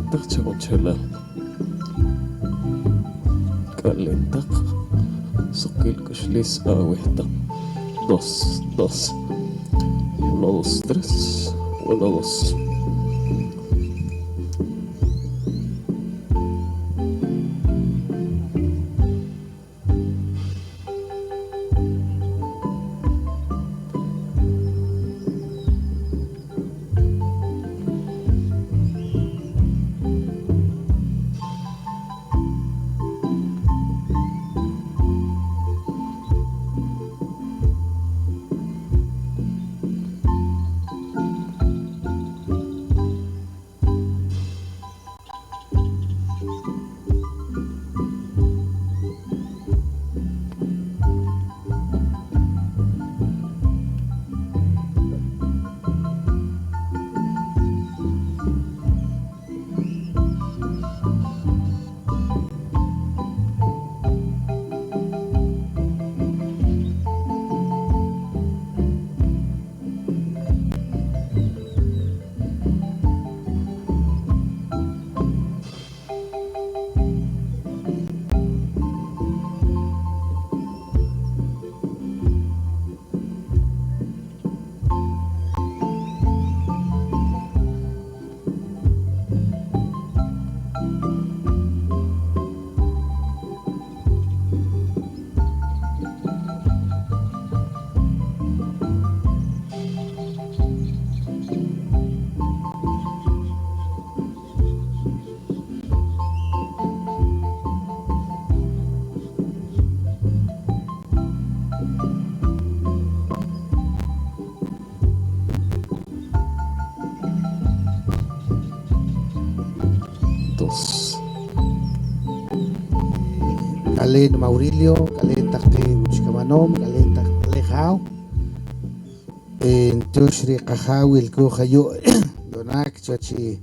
Calentak chagonchela. Calentak. Sokil kushlis awehta. Dos, dos. Uno, dos, tres. Uno, dos. Dos. Kalen Maurilio, Kalen Take Uchkamanom, Kalen Taklejao, en Tushri Kahau, el Kohayo, Donak, Chachi,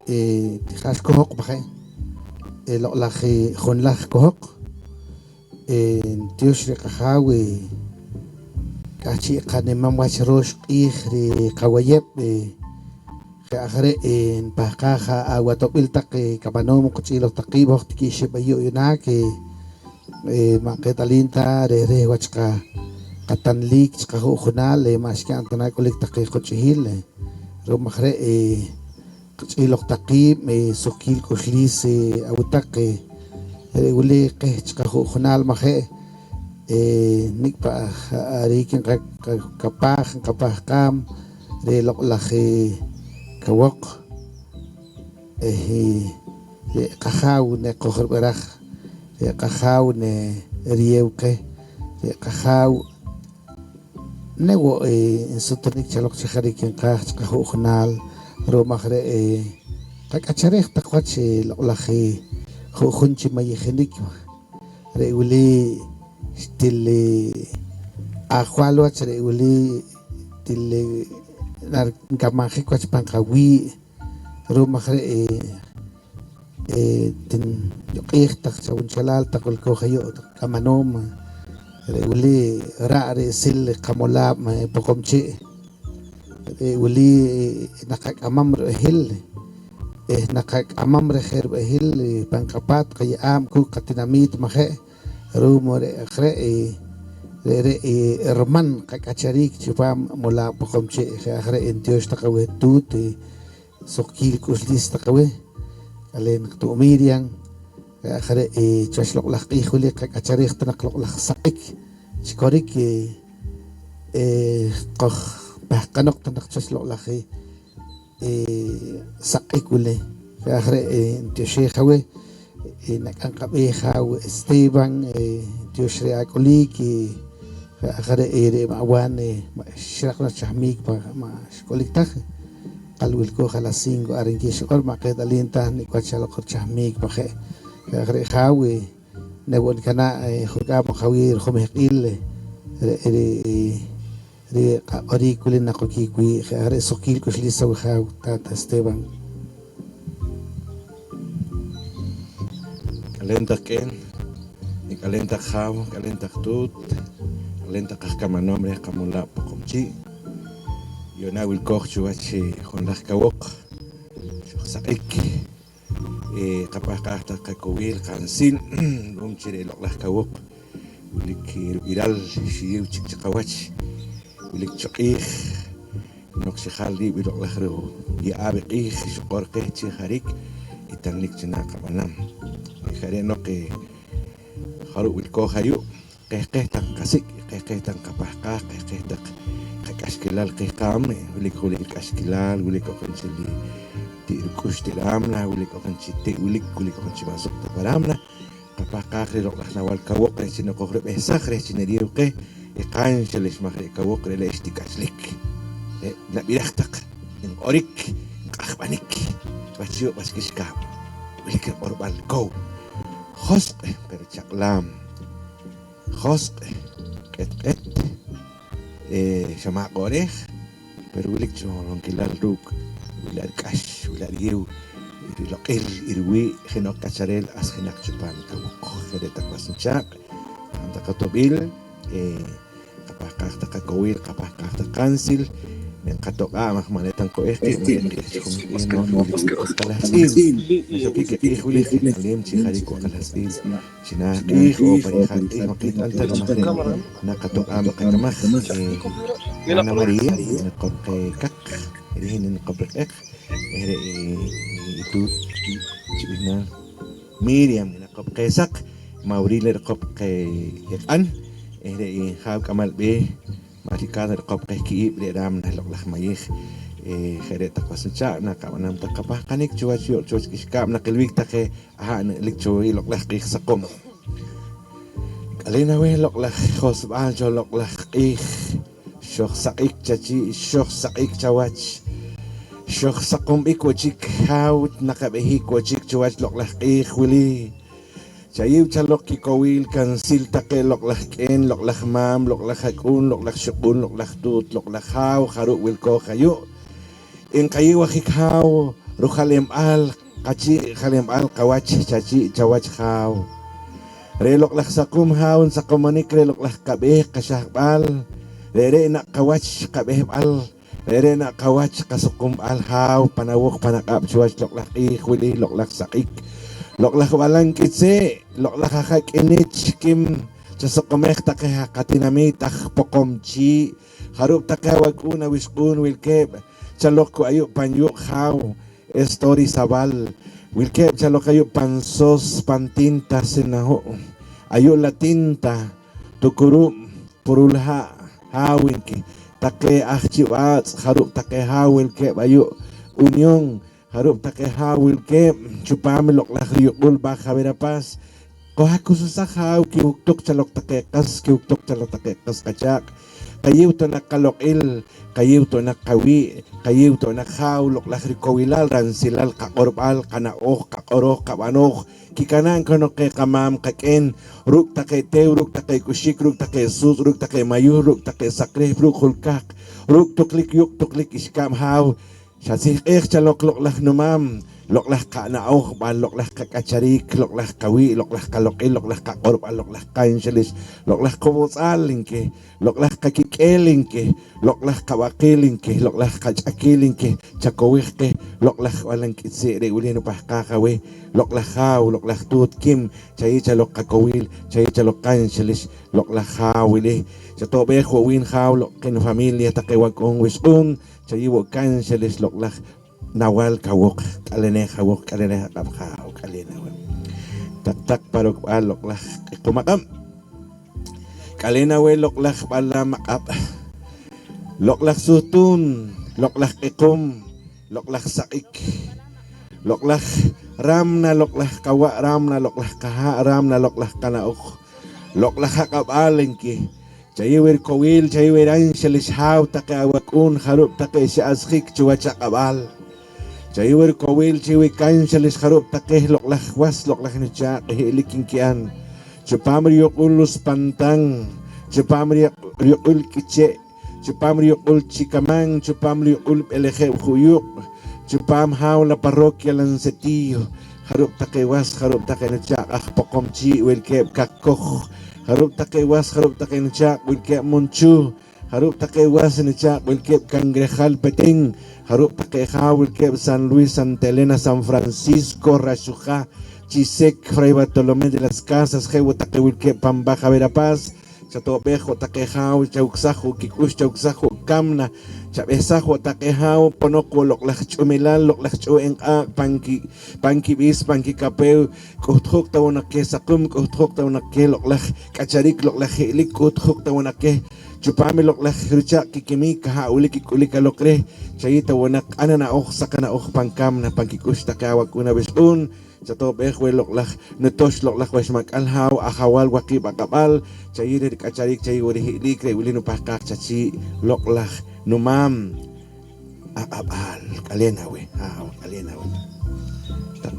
Tijas Kohok, Baje, el Laje Honlaj Kohok, en Tushri Kahau, Kachi Kanemam Wacharosh, Ihri Kawayep, Agre en Pacaja, Aguatopil Take, Capanom, Cochilo Takibo, Tikishi Bayo Yunak, Maquetalinta, Re Wachka, Catanlik, Chahunal, Maskan Tanacolik Take Cochihil, Romagre, Cochilo Taki, Sokil Cochlis, Autake, Uli, Chahunal Maje, Nikpa, Arikin Kapah Kam, Re Loklaje. Kawok Kahau ne Kohorberach, Kahau ne Rieuke, Kahau Nego en Sotonik Chalok Chaharik en Kach, Kahunal, Romagre Kakacharek Takwache Lolaje, Junchi Mayehenik, Reuli Stille Ahualoch, Reuli Tille. Kamaje kwach pankawi rumagre tin yoqih tak sa unchalal takol ko hayo kamanom uli rare sil kamola pokomchi uli nakak amam hil nakak amam reher hil pankapat kaya am ku katinamit mahe rumore akhre herman Kakacharik chupam mola pokomche akhre entiosh takawe tut sokil kuslis takawe alen tu mirian akhre chashlok laqi khuli Kakacharik tanaklok laqsaqik chikorik qoh bahkanok tanak chashlok laqi saqik ule akhre entiosh khawe nakanqabe khaw Esteban entiosh reakolik Akhare Mawan Shrakna Chahmik ma Shkoliktak Alwilko Halasingo Arinkish or Maket Alinta Nikwachalo Chahmik Bahe Akhare Hawi Nebon Kana Hugam Hawir Homekil Orikulin Nakoki Hare Sokil Kuslisa Haw Tata Esteban Kalenta Ken Kalenta Haw Kalenta Tut Lenta Kamanombre Kamula Pokomchi Yona will coach you at Honlakawok Saik kapag kakawil kansin chire loklah kawok ulik iral shiu chikchakawach ulik chokih nok shikhaldi biloklah ro ya abqih shqorqeh chiharik itanlik china kabanam khare nok kharu wilko hayu qeh tan kasik qeh tan kapahqa qeh tak kashkilal qihqam ulik kashkilal ulik konchili ti kushtilamna ulik konchiti ulik masuk taparamna kapahqa loklah nawal kawok chino qohre besakre chineriu qeh iqan shalish mahre kawok le istikaslik nabirahtak in orik qahbanik bacio baskishka ulik orbal go khosq perchaklam khosq et شمع قارخ برولك جوالون كلال روك ولا الكاش ولا اليرو يلاقيل يروي خناق كشريل أس خناق جبان كوك خدتك بس نشاق عندك طبيل قبح قاعدك كويل قبح قاعدك كانسل من قطع مخمنة تنقويخ كي كلاهسين نشوفك إخ ولي خليم تخاريك وكلاهسين شنا إخ وبريخ إخ مقيت أنت المخرين نقطع مقامخ أنا مريم نقبق كك هنا نقبق إخ itu cibina Miriam نقبق سق ماوريل نقبق يقان خاب كمال به Mari kada qopqeh ki ble ram na loklah mayih khare takwasancha na kamanam takapah kanik chuach yo chuach kiskam na kelwik take aha na likchoi loklah qih sakom kalina we loklah khosba jo loklah qih shokh saqik chachi shokh saqik chawach shokh sakom ikwachik haut nakabehi kwachik chuach loklah qih wili Chayiw chalok ki kawil kansil take loklah ken loklah mam loklah hakun loklah shukun loklah tut loklah haw kharu wilko kayo in kayo wakikhaw rukhalem al kachi khalem al kawach chachi chawach haw re loklah sakum hawn sakumanik re loklah kabeh kasahbal re na kawach kabeh al re na kawach kasukum al haw panawok panakap chuach loklah ikhwili loklah sakik loklah walang kitse loklah hakak inich kim chasokomeh takeh katinami tak pokomchi harup takeh waguna wiskun wilkeb chalok ko ayo panyo khaw story sabal wilkeb chalok ayo pansos pantinta sinaho ayo latinta tukuru purulha hawin ki takeh ahchiwat harup takeh hawil keb ayo union harup take hawil ke chupam loklah yukul ba khaberapas ko hakususa haw ki uktok chalok take kas ki uktok chalok take kas kachak kayiw to nakalokil kayiw to nakawi kayiw to nakhaw loklah rikowilal ransilal kakorbal kanaoh kakoroh kabanoh kikanan kono ke kamam kaken ruk take tew ruk take kushik ruk take sus ruk take mayur ruk take sakre ruk hulkak ruk tuklik yuk tuklik iskam haw Syasih chalok loklah numam loklah ka naoh ban loklah ka kacarik loklah kawi loklah kalokil loklah ka korb loklah kanselis loklah kobosalingke loklah ka kikelingke loklah ka wakilingke loklah ka chakilingke chakowihke loklah walang kitse re ulino pahkakawe loklah haw loklah tut kim chay chalok ka kawil chay chalok kanselis loklah hawile sa tobe khowin haw lokin familia takewag kong wisun Chayiwo kanselis loklah nawal kawok kalene kawok kalene kapkhaw kalene tak parok al loklah kumakam kalena we loklah bala makap loklah sutun loklah ikum loklah saik loklah ramna loklah kawa ramna loklah kaha ramna loklah kanaok loklah hakab alengki Chayiwer kowil chayiwer anselis haw take awakun harup take si azhik chuacha kabal chayiwer kowil chayiwer kanselis harup take loklah was loklah nucha helikin kian chupam riyokulus pantang chupam riyokul kiche chupam riyokul chikamang chupam riyokul eleje huyuk chupam haw la parroquia lansetillo harup take was harup take nucha pokomchi welkeb kakoh harup take was harup take ncha wilke munchu harup takewas ni cha wilkep Cangrejal Petén, harup takeja wilkep San Luis, Santa Elena, San Francisco, Rachuja, Chisek, Fray Bartolomé de las Casas, Jehu take wilkep Pambaja Verapaz, Chatobejo takeja chauxajo kikush chauxajo kamna chabesajo takeja ponoko loklach chumilal loklach chuen a panki bis panki kapeu kuthok tawna ke sakum kuthok tawna ke loklach kacharik loklach hilik kuthok tawna ke chupami loklach richa kikimi kaha uliki kulika lokre chayita wanak anana ok sakana ok pankam na pankikush takawa kuna bisun chato behwe loklach netosh loklach washmak alhaw ahawal wakib akabal chayire kacharik chay wori hilik re ulinu pakak chachi loklach numam abal kalena we kalena we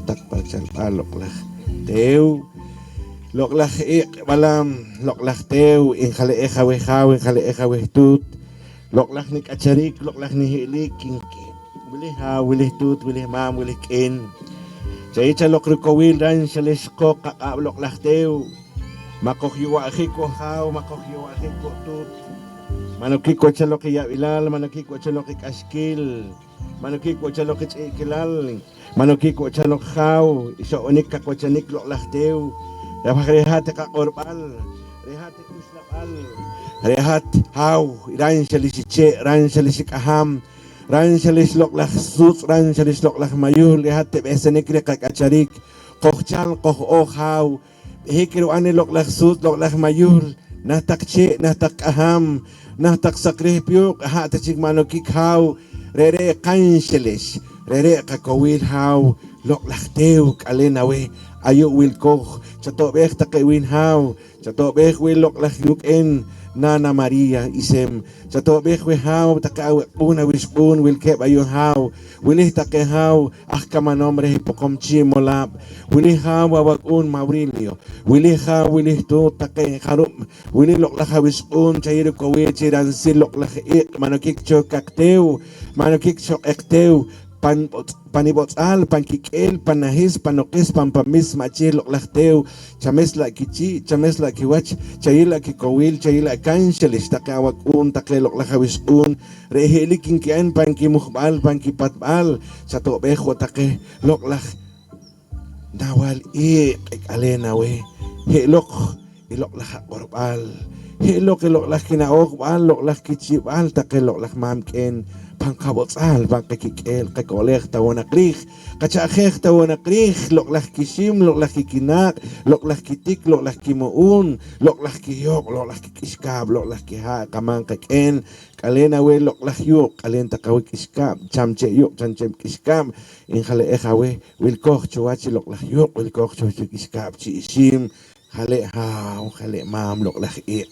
tak pa chalpal loklach teu loklach balam loklach teu in khale ehawe haw in khale ehawe tut loklach ni kacharik loklach ni hilik kinki wili ha wili tut wili mam wili ken chay chalok rikowil ran shalesko kakablock lahteu makokhiwa khiko haw makokhiwa khiko tut manokiko chalok ya ilal manokiko chalok kaskil manokiko chalok ikilal manokiko chalok haw iso onik ka kwachanik lok lahteu rehat ka qorbal rehat kuslabal rehat haw ran shalisiche ran shalisikaham ran shalis loklach sus ran shalis loklach mayul lihat besenek kacharik qochal qoch ohaw hikiru ane loklach sus loklach mayul nahtak che nahtak aham nahtak sakrih piuk ha tachik manokik haw rere kan shalis rere kakowil haw loklach teu kalena we ayo wil koch chato beh takewin haw chato beh wil loklach yuken Nana Maria isem chato behwe haw takaw una wispun will kep ayo haw wilih take haw kama nombre hipokomchi molab wilih haw wag un Maurilio wilih haw wilih tu take harum wilih lok la wispun chayir ko we chiran silok la manokik chok kakteu manokik chok ekteu panibotsal pankikel panahis panokis pampamis machil lahteu chamesla kichi chamesla kiwach chayila kikowil chayila kanshalish takawak takelok lahawis rehelikin kian pankimuhbal pankipatbal sato bejo take loklah nawal alena we helok iloklah qorbal helok iloklah kinaok bal loklah kichi bal takelok lah mamken pangkabotsal pangkakikel kakolek tawanakrik kachakek tawanakrik loklah kisim loklah kikinak loklah kitik loklah kimuun loklah kiyok loklah kikiskab loklah kiha kamang kaken kalena we loklah yuk kalen takawik iskab chamche yuk chamche kiskab in khale ehawe wil koch chuachi loklah yuk wil koch chuachi kiskab chi isim khale ha khale mam loklah ik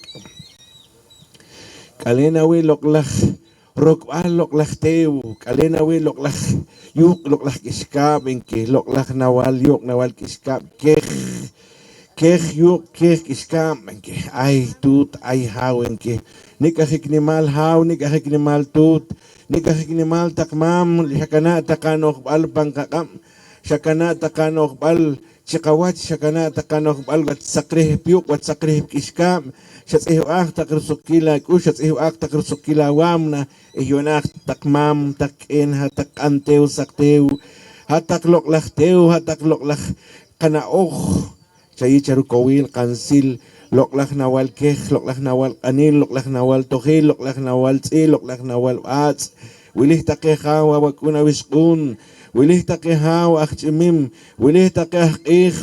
kalena we loklah rokbal loklah teu kalena we loklah yuk loklah kiskab inke loklah nawal yuk nawal kiskab keh yuk keh kiskab inke ay tut ay haw inke nikahiknimal haw nikahiknimal tut nikahiknimal takmam lihakana takanok bal pangkakam syakana takanok bal Chikawat syakana takanok bal wat sakrih piuk wat sakrih kiskam syatih takr sukila ku syatih takr sukila wamna iyonak takmam takin hatak anteu sakteu hatak loklah teu hatak loklah kanaoh chay charukowil kansil loklah nawal keh loklah nawal anil loklah nawal tohil loklah nawal tsi loklah nawal ats wilih takeha wawakuna wiskun wilih takehaw akchimim wilih takeh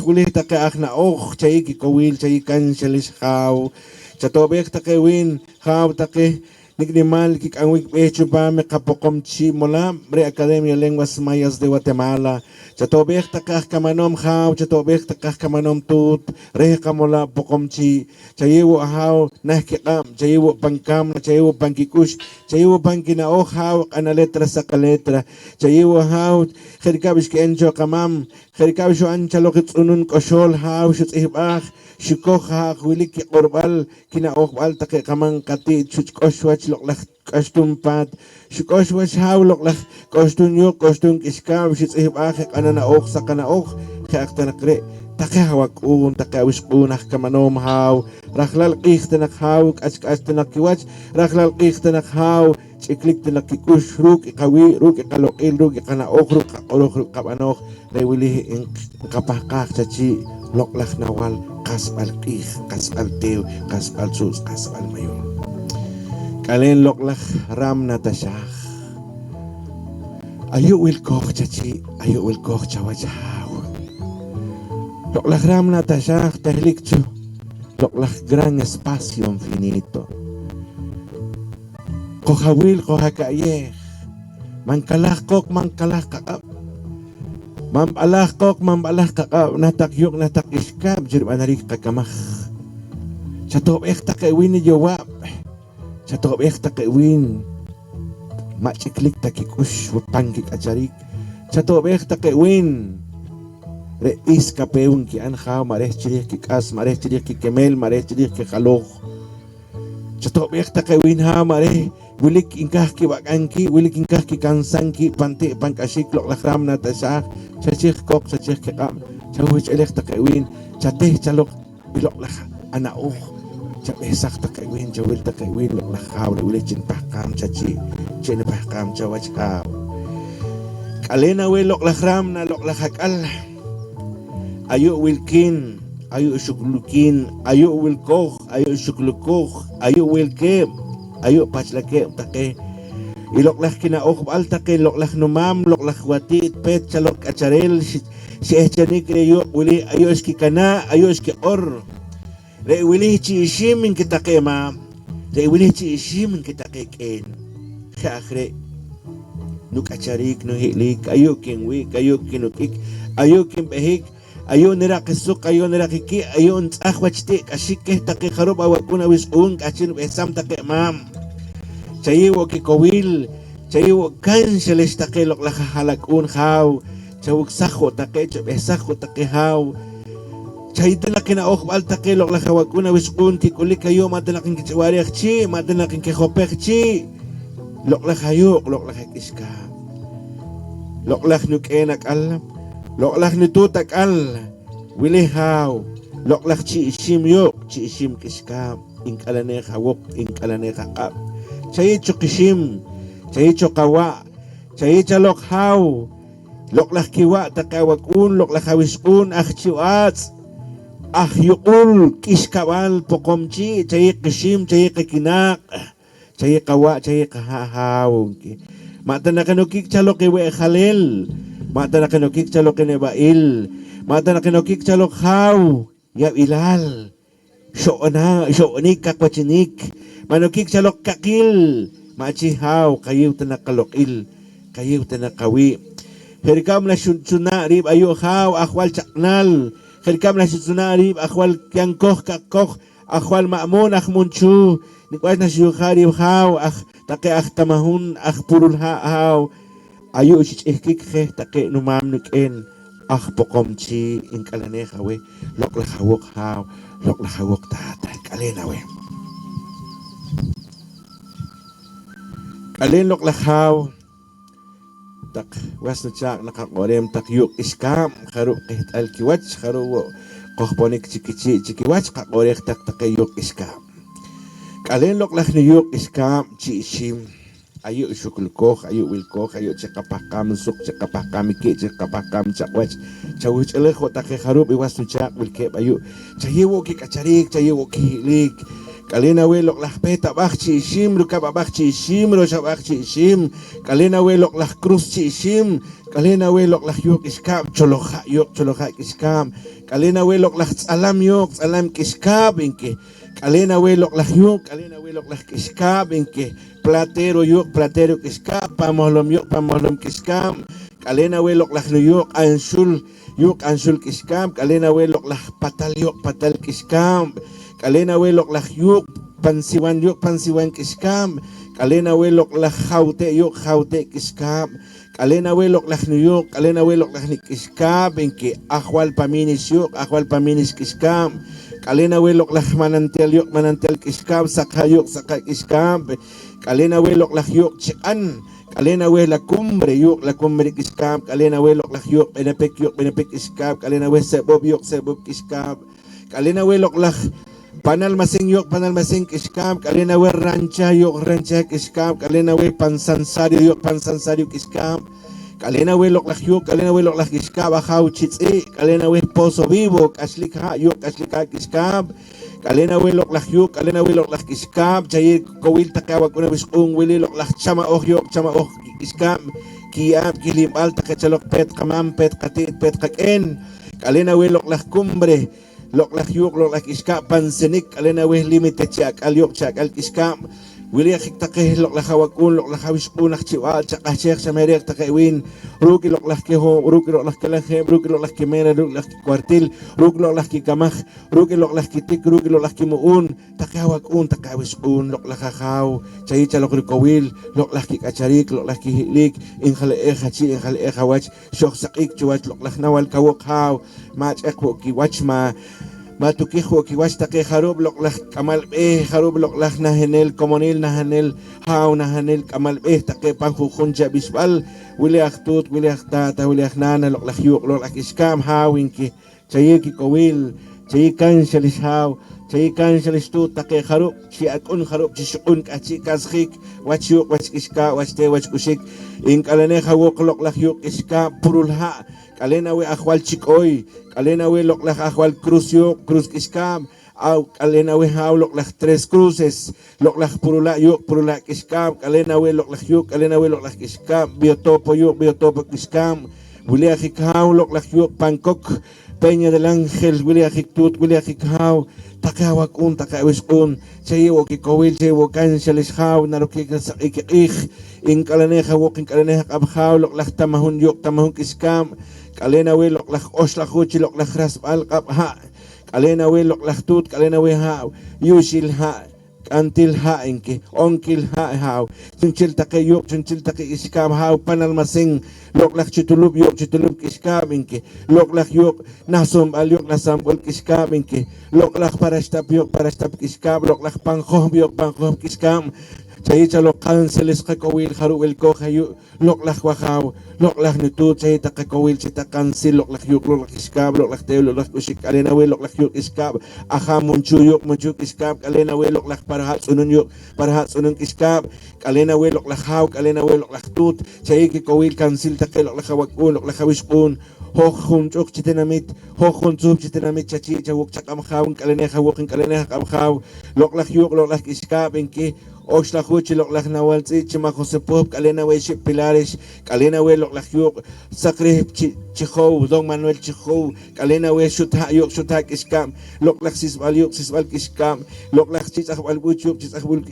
wilih takeh na chay kikowil chay kan shalis haw chatobek takewin haw takeh niknimal kikangwik pecho pa me kapokomchi mola Re Academia Lenguas Mayas de Guatemala chatobek takah kamanom haw chatobek takah kamanom tut re kamola pokomchi chayewo haw nahkikam chayewo pangkam chayewo pangkikush chayewo pangkinao haw ana letra sa kaletra chayewo haw kherikabish kencho kamam kherikabish ancha lokit unun koshol haw shutihbach shikoh ha wilik qorbal kinaok bal take kamang kati chuchkoshwach loklah kastumpat shikoshwach haw loklah kostunyok kostung iskam shitihbach anana ok sa kanaok aktanakre takawak takawis unak kamanom haw raklal qihtanak haw kaskastanak kiwach raklal qihtanak haw ciklik tanak kikush ruk ikawi ruk ikalokil ruk ikanaok ruk kakolok ruk kapanok rewili ing kapahkak chachi loklak nawal kasal qih kasal tew kasal sus kasal mayon kalen loklak ram natashah ayo wilkoh chachi ayo wilkoh chawachaw loklak ram natashah tehlikchu loklak gran espacio infinito kohawil kohakayeh mangkalah kakap mambalah kakap natak yuk natak iskab jirib anarik kakamah chatop takewin jawab chatop takewin maciklik takikush wapangkik ajarik chatop takewin reis kapeun ki anha mareh chirih ki kas mareh chirih ki kemel mareh chirih ki khalog chatop takewin ha mareh wilik ingkah ki wakanki wilik ingkah ki kansanki panti pangkasik lok lakram na tasah chachik kok chachik ki qam chawich elek takewin chateh chalok bilok lak anauk chabesak takewin chawil takewin lok lakhaw wilik chin pakam chachi chin pakam chawach kaw kalena we lok lakram na lok lakhakal ayo wilkin ayo shuklukin ayo wilkoh ayo shuklukoh ayo wilkem ayo pachlake take iloklah kinaok bal take loklah numam loklah watit pet chalok acharel si echanik reyo wili ayo eski kana ayo eski or re wili chi shimin kitake ma re wili chi shimin kitake ken khakre nuk acharik no hilik ayo kenwi ayo kinukik ayo kimbehik ayo nirakisuk ayo nirakiki ayo ntsahwachti ashike take kharub awakuna wisun kachin besam take mam chayiwo kikowil chayiwo kanshalish take lok lakhalakun haw chawuk sakho take besakho take haw chayitala kinaok bal take lok lakhawakuna wisun kikulik ayo madalakin kichwarek chi madalakin kihopek chi lok lakhayok lok lakhiska lok lakhnukenak alam loklak nitutak al wilihaw loklak chi ishim yok chi ishim kiskam inkalane hawok inkalane kakap chay chukishim chay chukawa chay chalok haw loklak kiwa takawakun loklak hawisun chiwats yukul kiskabal pokomchi chay kishim chay kakinak chay kawa chay kahahaw mata nakanukik chalok iwe khalil mata nakanukik chalok inebail mata nakanukik chalok haw yab ilal sho'onik kakwachinik manukik chalok kakil machi haw kayiw tanakalokil kayiw tanakawi herkam na suna rib ayo haw akhwal chaknal herkam na suna rib akhwal kyangkoh kakkoh akhwal ma'mun akhmunchu nikwas na siyukharib haw take tamahun purul haw ayo ichikik khe take numam nuken pokomchi inkalane hawe lok lahawok haw lok lahawok tata kalena we kalen lok lahaw tak wasno chak nakakorem tak yuk iskam kharu qit alkiwach kharu qohponik chikiwach qakorek tak yuk iskam kalen lok lah yuk iskam chi ishim ayo shukulkoh ayo wilkoh ayo chakapakam suk chakapakam ki chakapakam chakwach chawich eleh tak kharu iwasno chak wilkep ayo chayewo ki kacharik chayewo ki lik kalena we lok lah peta bach chi ishim ruka babach chi ishim ro shabach chi ishim kalena we lok lah krus chi ishim kalena we lok lah yuk iskam cholokha iskam kalena we lok lah salam kiskab inke kalena we lok lah yuk kalena we lok lah kiskab inke platero kiskab pamohlom kiskam kalena we lok lah yuk ansul kiskam kalena we lok lah patal kiskam kalena we lok lah yuk pansiwan kiskam kalena we lok lah haute kiskam kalena we lok lah nuyuk kalena we lok lah kiskam inke akhwal paminis kiskam kalena we lok lah manantel kiskam sakay kiskam kalena we lok lah yuk chian Kalena we la cumbre yuk la cumbre kiskam kalena we lok la yuk benepek kiskam kalena we sebob kiskam kalena we lok la panal masing kiskam kalena we rancha kiskam kalena we pansansario kiskam kalena we lok la yuk kalena we lok la kiskam hau chitsi kalena we pozo vivo kashlika kiskam kalena we lok lah yuk kalena we lok lah kiskam chay kowil takawa kuna biskung wili lok lah chama oh kiskam kiam kilimal takachalok pet kamam pet katit pet kaken kalena we lok lah kumbre lok lah yuk lok lah kiskam pansenik kalena we limite chak al kiskam wili akik takeh lok lah hawakun lok lah hawiskun chiwal chakah chek samerek takewin ruki lok lah keho ruki lok lah kelahem ruki lok lah kemena ruki lah kuartil ruki lok lah kikamah ruki lok lah kitik ruki lok lah kimuun takawakun takawiskun lok lah kakau chay chalok rikowil lok lah kikacharik lok lah kihilik inkhale hachi inkhale hawach shok sakik chuwach lok lah nawal kawok haw mach ekwo kiwach matukijo kiwach take harub lok lah kamal harub lok lah nahenel komonil nahenel haw nahenel kamal take panjujunja bisbal wili aktut wili aktata wili aknana lok lah yuk lok lah iskam hawinki chayiki kowil chayikan shalis haw chayikan shalis tut take harub chi akun harub chi shukun kachi kaskhik wach yuk wach iska wach te wach kushik in kalane hawok lok lah yuk iska purulha kalena we akhwal chikoy kalena we lok lah akhwal cruz kiskam au kalena we haw lok lah tres cruces lok lah purula kiskam kalena we lok lah yuk kalena we lok lah kiskam biotopo kiskam wili akhikaw lok lah yuk Bangkok Peña del Ángel wili akhitut wili akhikaw takawakun takawiskun chayewo kikowil chayewo kanshales haw narukik sa ikik in kalaneha wokin kalaneha kabhaw lok lah tamahun kiskam kalena we lok lah oslah huchi lok lah rasbal kabha kalena we lok lah tut kalena we haw yushil ha antil ha inke onkil ha haw chunchil take iskam haw panal masing lok lah chutulub kiskam inke lok lah yuk nasum al yuk nasam ul kiskam inke lok lah parastab kiskam lok lah pangkhoh kiskam chay chalok kanseles kakowil haruel ko hayu lok lah wahaw lok lah nutut chay takakowil chita kansil lok lah yuk lok lah iskab lok lah teo lok lah kusik kalena we lok lah yuk iskab aha munchu iskab kalena we lok lah parhat sunun iskab kalena we lok lah haw kalena we lok lah tut chay kikowil kansil take lok lah hawakun lok lah hawiskun hokhun chok chitenamit chachi chawok chakam haw kalena hawokin kalena hakam haw lok lah yuk lok lah iskab inki Oxla huchi lok lah nawal chima Josepop kalena we ship pilares kalena we lok lah yuk sakre chihow Don Manuel chihow kalena we shutha kiskam lok lah sisbal kiskam lok lah chichahbal buchuk chichahbul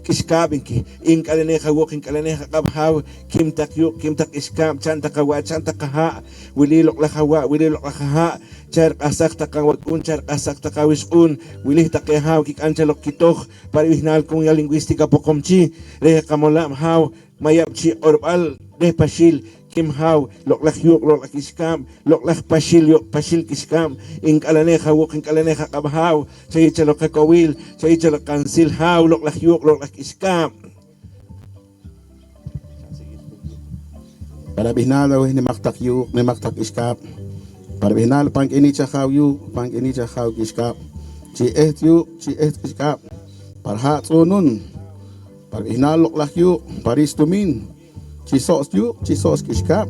kiskam inki in kalena hawokin kalena kabhaw kim tak iskam chanta kaha wili lok lah ha char asak takawakun char asak takawisun wilih takehaw kikanchalok kitoh parihnal kung ya lingwistika pokomchi re kamolam haw mayapchi orbal de pashil kim haw lok lah yuk lok lah kiskam lok lah pashil kiskam in kalaneha wuk in kalaneha kabhaw chay chalok kakawil chay chalok kansil haw lok lah yuk lok lah kiskam para bihnal daw ni maktak yuk ni maktak iskap para bihnal pang inicha haw kiskap chi kiskap para hat sunun para bihnal lok lah yuk paris tumin chi sos kiskap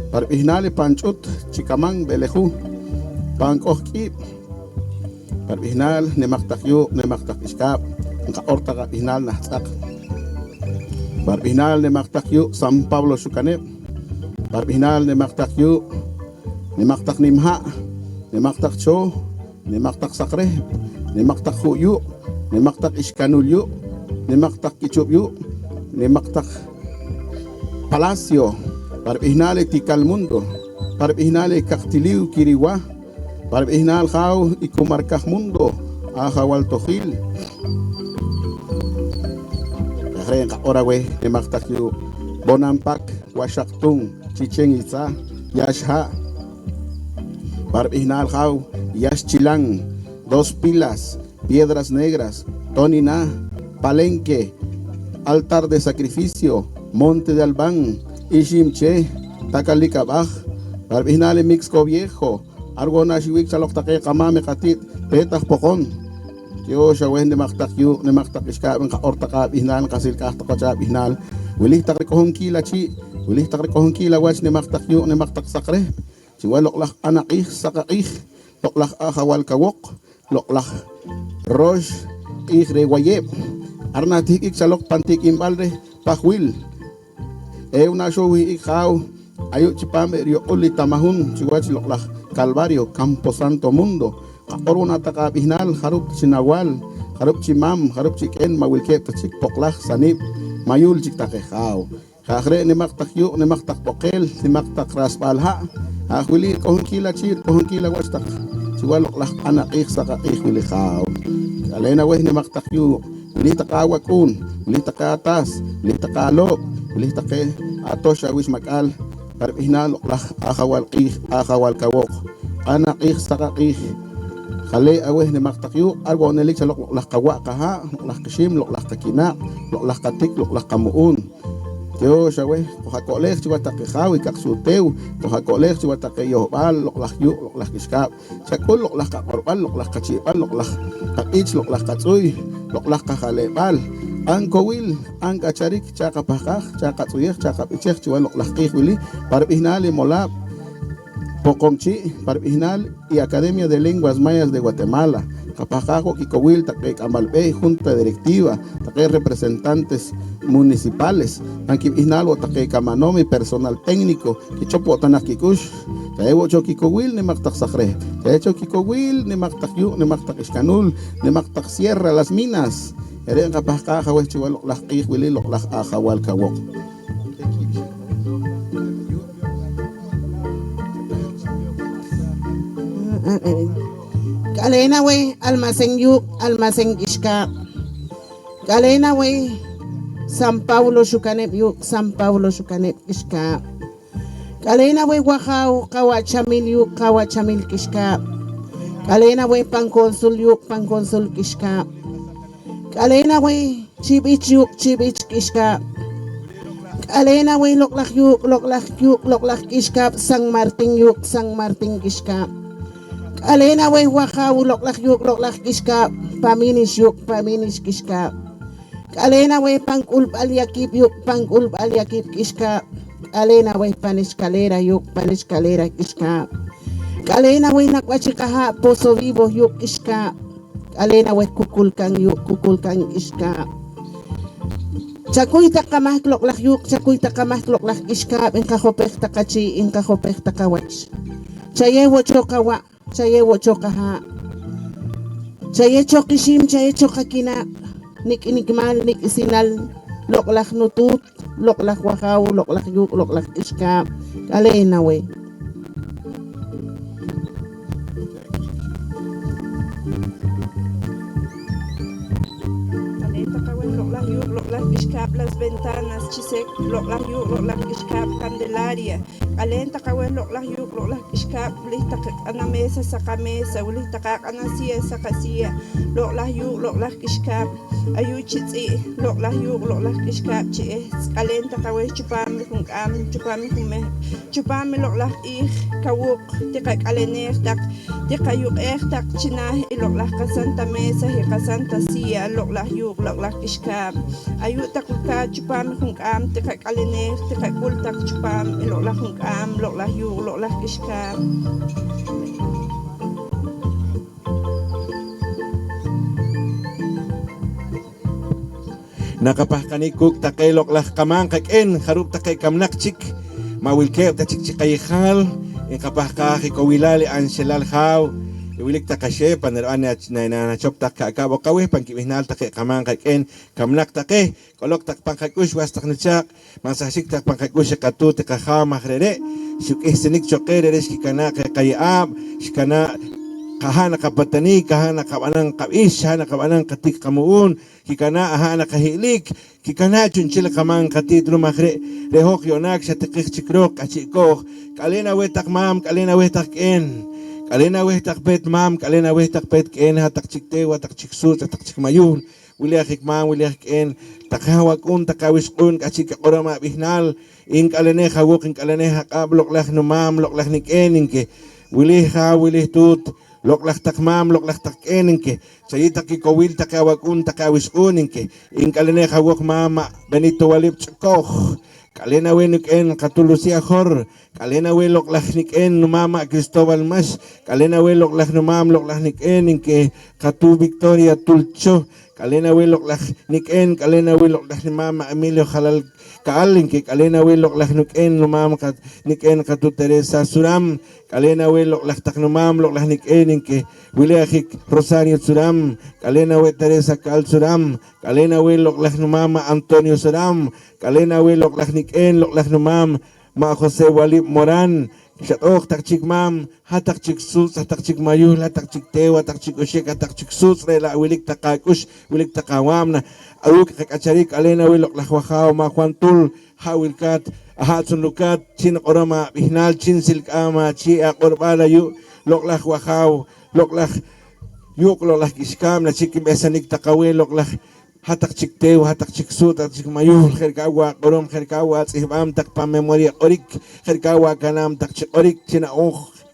para bihnal panchut chikamang belehu pangkoh kip para bihnal ni maktak iskap ang kaorta ka bihnal na tak para bihnal ni maktak yuk San Pablo Sukanep para bihnal ni maktak yuk ni maktak nimha, ni maktak cho, ni maktak sakre, ni maktak huyu, ni maktak iskanulyu, ni maktak kichubyu, ni maktak palasyo, para ihnale tikal mundo, para ihnale kaktiliw kiriwa, para ihnal haw ikumarkah mundo, ahawal tohil. Kaya orawe ni maktak yu bonampak washaktung chicheng itza yasha. Para ihnal haw yash chilang 2 pilas piedras negras tonina palenque altar de sacrificio Monte de Albán, Ishimche, Tacalicabaj, Barbinale Mixco Viejo, Argona Shiwik Saloctaque Kamame Katit, Petach Pocon. Yo Shawen de Maktakyu, de Maktakishka, Ortaka, Bihnal, Kasil Kastakocha, Bihnal, Wilita Reconkila Chi, Wilita Reconkila Watch de Maktakyu, de Maktak Sacre, Chihualok Anakich, Sakakich, Loklach Ahawal Kawok, Loklach Roche, Igre Guayep, Arnatik Salok Pantik Imbalde, Pahuil, Euna Showi Ikau, Ayut Chipame, Rio Oli Tamahun, Chihuach Loklach Calvario, Camposanto Mundo, Oruna Taka Bihnal, Harup Chinawal, Harup Chimam, Harup Chicken, Mawilket, Chik Poklach, Sanip, Mayul Chiktakehao, Hagre Nemaktakyu, Nemaktak Pokel, Nemaktak Raspalha, Ahwili, Kohunkila Chir, Kohunkila Wastak, Chihualok Anakik Saka Ihwilihao, Alena Weh Nemaktakyu, Wilitaka Wakun, Wilitaka Atas, Wilitaka Lop, Wilitake Atosha Wismakal, Parbihnal, Ahawal Kih, Ahawal Kawok, Anakik Saka Ih. Kale aweh ni maktakyu argo nelik sa loklak kawa kaha loklak kishim loklak kakina loklak katik loklak kamuun teo shaweh kohakolek chiwa takehawi kaksutew kohakolek chiwa takeyohbal loklak yu loklak kiskap sakul loklak kakorbal loklak kachipal loklak kakich loklak katsuy loklak kahalebal ang kowil ang kacharik chaka pakak chaka tsuyek chaka pichek chiwa loklak kihwili parbihnali molap Pocomchi, Parbihnal y Academia de Lenguas Mayas de Guatemala, Capajajo, Kikowil, Taque Camalpe, Junta Directiva, Taque Representantes Municipales, Anquibihnal, Taque Camanomi, Personal Técnico, Kichopo Tanakikush, Taevo Chokikowil, Nemaktak Sacre, Taecho Kikowil, Nemaktak Yu, Nemaktak Iscanul, Nemaktak Sierra, Las Minas, Eren Capajaja, Huechihual, Las Kihwili, Las Ajawal Kawok. Galena we almacén yuk almacén ishka. Galena we San Paulo shukanep yuk San Paulo shukanep ishka. Galena we Wajau kawachamil yuk kawachamil kishka. Galena we panconsul yuk panconsul kishka. Galena we chibich yuk chibich kishka. Galena we loklak yuk loklak kishka. San Martin yuk San Martin kishka. Alena we Wajau loklak yuk loklak kishka paminis yuk paminis kishka. Alena we pangulp aliakip yuk pangulp aliakip kishka. Alena we panescalera yuk panescalera kishka. Alena we nakwachikaha pozo vivo yuk kishka. Alena we kukulkan yuk kukulkan kishka. Chakuy takamah loklak yuk chakuy takamah loklak kishka en kajopek takachi en kajopek takawach. Chayewo chokawa Chaye chokaha, chaye chokishim, chaye chokakina, nik inikmal, nik isinal, loklak nutut, loklak Wajau, loklak yuk, loklak iska, alena we. Loklak yuk, loklak iska, las ventanas, chisek, loklak yuk, loklak iska, Candelaria. Alenta kawen loklak yuk loklak iskap lista ana mesa sa kamesa ulita ka ana siya sa kasiya loklak yuk loklak iskap ayu chitsi loklak yuk loklak iskap chi alenta kawen chupami kung chupami kume chupami loklak ih kawuk tika kalener tak tika yuk tak china loklak ka santa mesa he ka santa siya loklak yuk loklak iskap ayu takuka chupami kung tika kalener tika kultak chupami loklak kung loklak yuk loklak iskap. Nakapahkanikuk takay loklak kamang kaken harup takay kamnakchik mawilkep tachik chikayhal en kapahka kikawilali anselal haw iwilik takashe paneran na chop tak kabo kaweh pangkibihnal takay kamang kaken kamnak takay kolok tak pangkakush was tak nutsak mansasik tak pangkakush katu takaha mahrere syukih sinik chokere kikana kayab shikana kahana kapatani kahana kabanang kabish hana kabanang katik kamuun kikana ahana kahilik kikana chunchil kamang katit rumahre rehok yonak shatikik chikrok achikok kalena wetak mam kalena wetak en kalena wehtak pet mam kalena wehtak pet ken hatak chikte watak chiksut hatak chikmayun wiliahik mam wiliahik en takawakun takawiskun kachika korama bihnal in kalene hawok in kalene hakab loklak no mam loklak nik eninke wiliha wilih tut loklak tak mam loklak tak eninke sayita ki kowil takawakun takawiskuninke in kalene hawok mama Benito Walip Chakoj kalena wenuk en katulusia hor kalena we loklahnik en mama Cristobal Mas kalena we loklahnomam loklahnik en inke katu Victoria Tulcho kalena we loklahnik en kalena we loklahnimama Emilio Halal kaalinke kalena we loklahnik en mama nik en katu Teresa Suram kalena we loklahtaknomam loklahnik en inke wileahik Rosario Suram kalena we Teresa Kal Suram kalena we loklahnomama Antonio Suram kalena we loklahnik en loklahnomam Ma Jose Walip Moran, Shatok takchik mam, hatakchik sus, hatakchik mayul, hatakchik tewa, hatakchik ushik, hatakchik sus, rela wilik takakush, wilik takawam na, awuk kakacharik alena wilok lahwakaw, ma kwantul, hawilkat, ahatsun lukat, chin orama, bihnal, chin silkama, chi akorbala yu, lok lahwakaw, lok lah, yuk lok lah kiskam, na chikim esanik takawe, lok lah, hatak chik tew, hatak chik sut, hatak chik mayul, kherkawa, korom kherkawa, tsihbam tak pa memoria orik, kherkawa kanam tak chik orik, china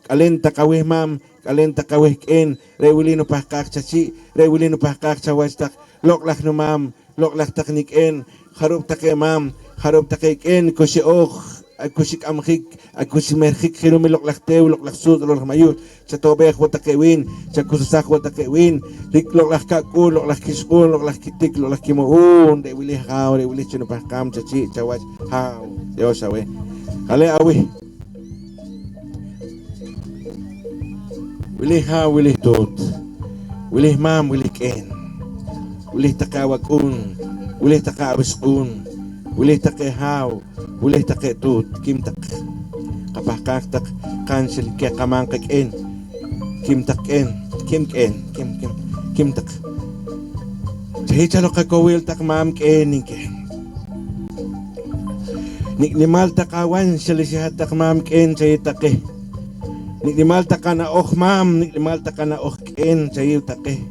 kalen takawih mam, kalen takawih ken, rewilino pahkak chachi, rewilino pahkak chawach tak, loklak no mam, loklak taknik en, harup take mam, harup take ken, koshi akushik amhik, akushik merhik, hirumi loklak tew, loklak sut, loklak mayul, chatobeh watakewin, chakusasak watakewin, rik loklak kaku, loklak kiskun, loklak kitik, loklak kimuun, de wilih haw, de wilih chinupahkam, chachi, chawach, haw, Dios awe. Kale awe. Wilih haw, wilih tut, wilih mam, wilih ken, wilih takawakun, wilih takawiskun, wilih takehaw, wilih taketut, kimtak, kapahkaktak, cancel kaya kamangkak en, kimtak en, kimtak. Chahichalok kakawil tak mam ken, niklimal takawan, shalisihat tak mam ken, chahitake. Niklimal takana ok mam, niklimal takana ok ken, chahitake.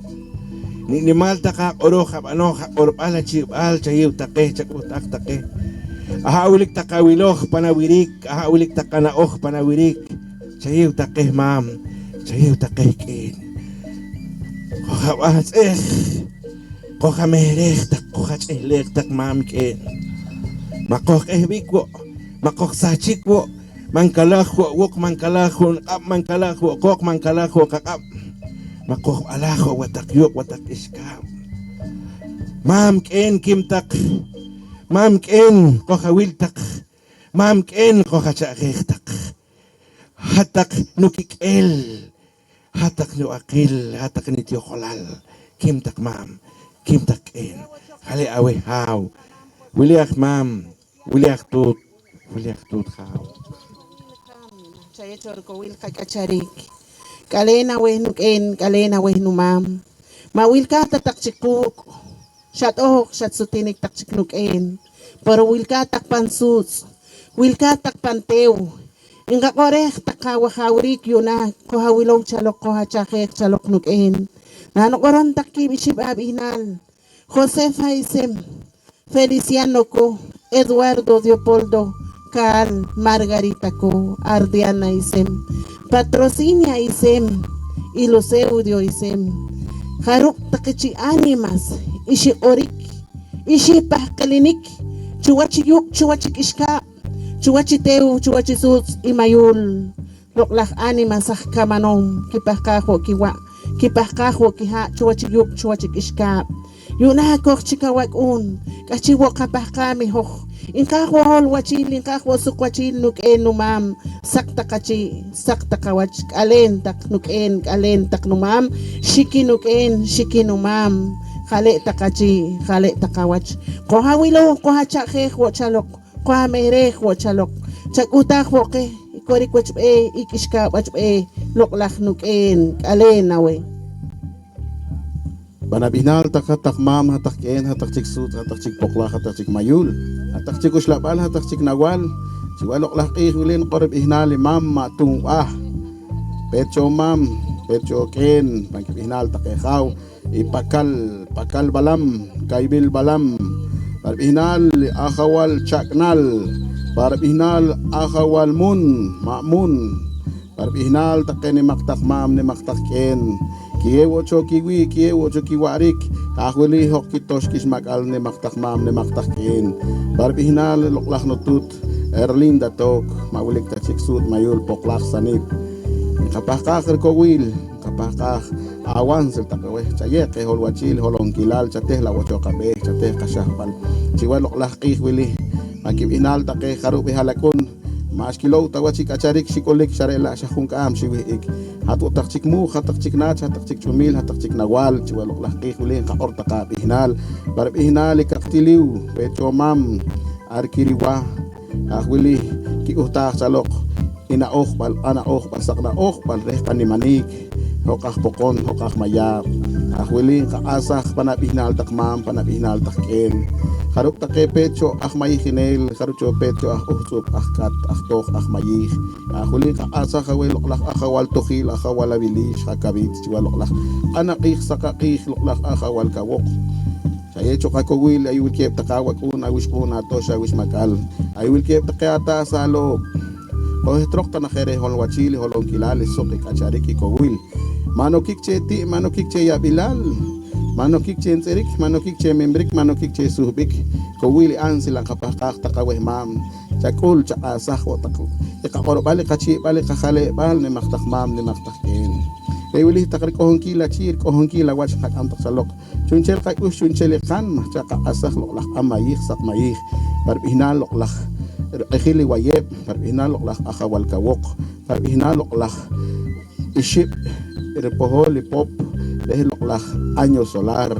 Niklimal taka oro kapano, oropala chibal, chahitake, chakutak take. Ahawilik takawiloh panawirik, ahawilik takanaoh panawirik. Chayiw takeh mam, chayiw takeh kin. Kokawas kokamerek tak kokachelek tak mam kin. Makok bikwo, makok sachikwo, mangkalahwo, wok mangkalahwo, kap mangkalahwo, kok mangkalahwo, kakap. Makok alahwo, watak yuk, watak iskam. Mam kin kimtak. Mam ken kokawiltak, mam ken kokachakektak, hatak nukikel, hatak nu akil, hatak ni tiokolal, kimtak mam, kimtak ken, hali awe haw, wiliak mam, wiliak tut haw. Chayachor ko wil kakacharik, kalena we nuken, kalena we numam, mawil ka tatak chikuk. Shat shat sutinik tak chiknuk en. Pero wilka tak pansus. Wilka tak pantew. Inga korek tak kawahawrik yuna. Kohawilaw chalok kohachakek chalok nuk en. Nanokoron tak kibishib abinal. Josefa isem. Feliciano ko. Eduardo Leopoldo. Carl Margarita ko. Ardiana isem. Patrocinia isem. Iloseudio isem. Haruk takichi animas. Ishi orik, ishi pahkalinik, chuwachi yuk, chuwachi kishka, chuwachi teu, chuwachi suts, imayul, loklak anima sah kamanom, kipahkaho kiwa, kipahkaho kiha, chuwachi yuk, chuwachi kishka. Yuna kok chikawak kachiwo kapahkami hoch, inkaho hol wachil, inkaho sukwachil nuk numam, sakta kawach, alen tak nuk numam, shiki nuk shiki numam. Khale takachi, khale takawach. Koha wilo, koha chakhe, ko chalok, koha mere, ko chalok. Chakuta ko ke, ikorik wach ikishka wach loklak nuken, kale nawe. Banabinal tak mam, hatak ken, hatak chik sut, hatak chik pokla, hatak chik mayul, hatak chik uslapal, hatak chik nawal. Chiwalok laki hulin korib ihnali mam matung pecho mam, pecho ken, pangkip ihnal takekaw. Pakal balam, kaibil balam, parbihinal akawal chaknal, parbihinal akawal ma'mun, parbihinal take ni maktak mam ni maktak ken, kiewo cho kiwarik, kahuli hok kitos kis makal ni maktak mam ni maktak ken, parbihinal loklak nutut, erlin datok, maulik ta chiksut mayul poklak sanip, kapakak rkowil, kapakak awan sel takawe chaye ke holwachil holong kilal chateh la wacho kabe chateh kasahpal chiwalok lah qih wili makib inal take kharu bihalakun mas kilo tawachi kacharik shikolik sharela shahun kam shiwi ik hatu takchik mu khatak chik na chatak chik chumil hatak chik nawal chiwalok lah qih wili ka or taka bihinal bar bihinal kaktiliu pecho mam arkiriwa ahwili ki uhta salok ina bal ana bal sakna bal reh panimanik hokah pokon hokah mayap ahwili ka asah panabihnal takmam panabihnal taken haruk take pecho may hinel harucho pecho uhsup kat tok mayih ahwili ka asah kawel loklak akawal tokhil akawal abilis hakabit chiwaloklak anakih sakakih loklak akawal kawok saya cokak kawil ayul kep takawak un awis po nato sa awis makal ayul kep takata salo oh trok tanah kere hol wachili holong kilal sok ikachari ki kawil manokik ceti manokik ce ya bilal manokik ce enterik manokik ce membrik manokik ce suhbik kawili an sila kapakak takaweh mam cakul cakasah otak ikakor balik kaci balik kakale bal ni maktak mam ni maktak ken kawili takrik kohong kila cir kohong kila wach kak antak salok cuncel kak cuncel kan caka asah loklak amayih sak mayih barbihinal loklak ikhili wayeb barbihinal loklak akawal kawok barbihinal loklak iship Repohol pop dahil loklah anyo solar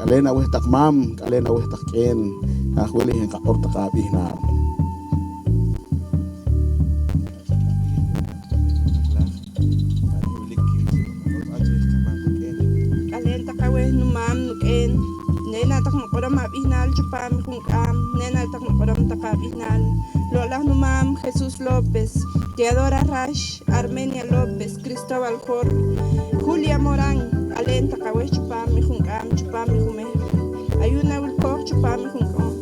kalena weh takmam kalena weh taken ahwili hen ka orta kabih na kalen takaweh numam nuken nena tak makodam abihnal chupam kung nena tak makodam takabihnal lolah numam Jesus Lopez Teodora Rash, Armenia López, Cristóbal Jor, Julia Morán, Alenta Kaweh Chupami Junkam, Chupami Jume, Ayuna Wilpok Chupami Junkam,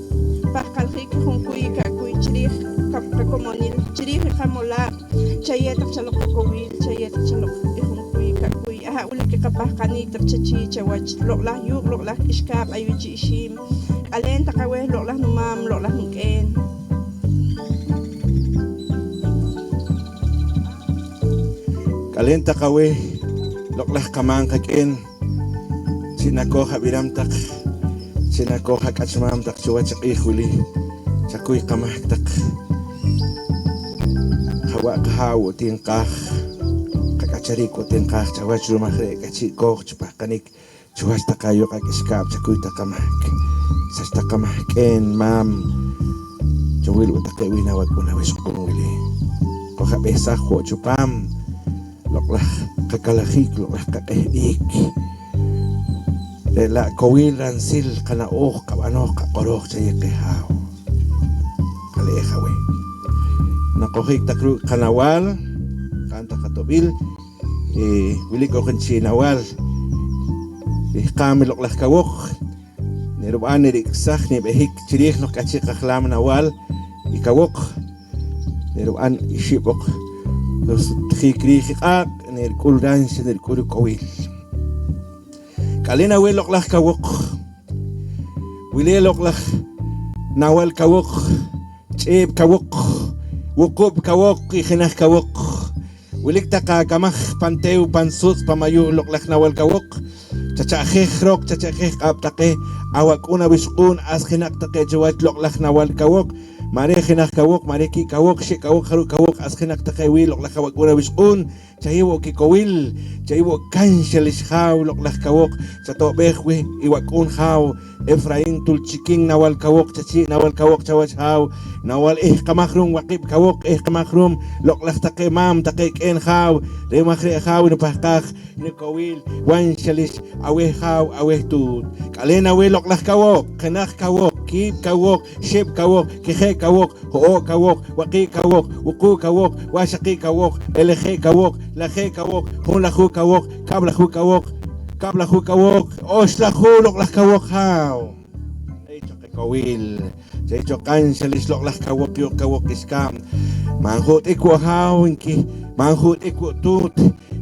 Pascal Hiki Junkuy Kakuy Chirih, Kakomonil, Chirih Kamola, Chayetak Chalok Kakowil, Chayetak Chalok Junkuy Kakuy, Aha Ulike Kapahkanik, Chachi, Chawach, Loklah Yuk, Loklah Ishkab, Ayuji Ishim, Alenta Kaweh, Loklah Numam, Loklah Nuken. Kalenta kawe loklah kamang kaken sinako habiram tak sinako hakachmam tak chuwach ikhuli chakuy kamah tak hawa kahaw tingkah kakachari ko tingkah chawach rumahre kachi ko chupakanik chuwas takayo kakiskap chakuy takamah sas takamah ken mam chawil utakay winawag unawis kong wili ko habesa ko chupam loklah kakalahik loklah kakahik la kawil ransil kana kabano kakorok chaye kehaw kalehawe nakohik takru kanawal kanta katobil wili ko kan sinawal kamil loklah kawok niruban ni iksah ni behik chirih no kachi kaklam nawal ikawok niruban ishibok terus khikri khikak ner kuldan ner kuru kawil kalina welok lah kawok wilelok lah nawal kawok chib kawok wukub kawok ikhinah kawok wilik taka kamah panteu pansut pamayu lok lah nawal kawok chachakh rok chachakh aptake awak una biskun askhinak take jawat lok lah nawal kawok mare khinah kawok mare ki kawok shi kawok haru kawok askhinak take wi lok lah kawak una biskun chahiwo ki kawil chahiwo kanshel ishaw lok lah kawok chato behwe iwakun haw Efrain tulchiking nawal kawok chachi nawal kawok chawach haw nawal kamahrum waqib kawok kamahrum lok lah take mam take ken haw re makhre haw ni pahkak ni kawil wan shalish awe haw awe tut kalena we lok lah kawok kanakh kawok kib kawok shib kawok kikhe kawok ho kawok waqi kawok wuku kawok washaqi kawok elhe kawok lakhe kawok hunlahu kawok kablahu kawok Kablahu kawok, oslahu loklah kawok hao. Echo kawil, echo kansalis loklah kawok yo kawok iskam. Manghut iku hao inki, manghut iku tut,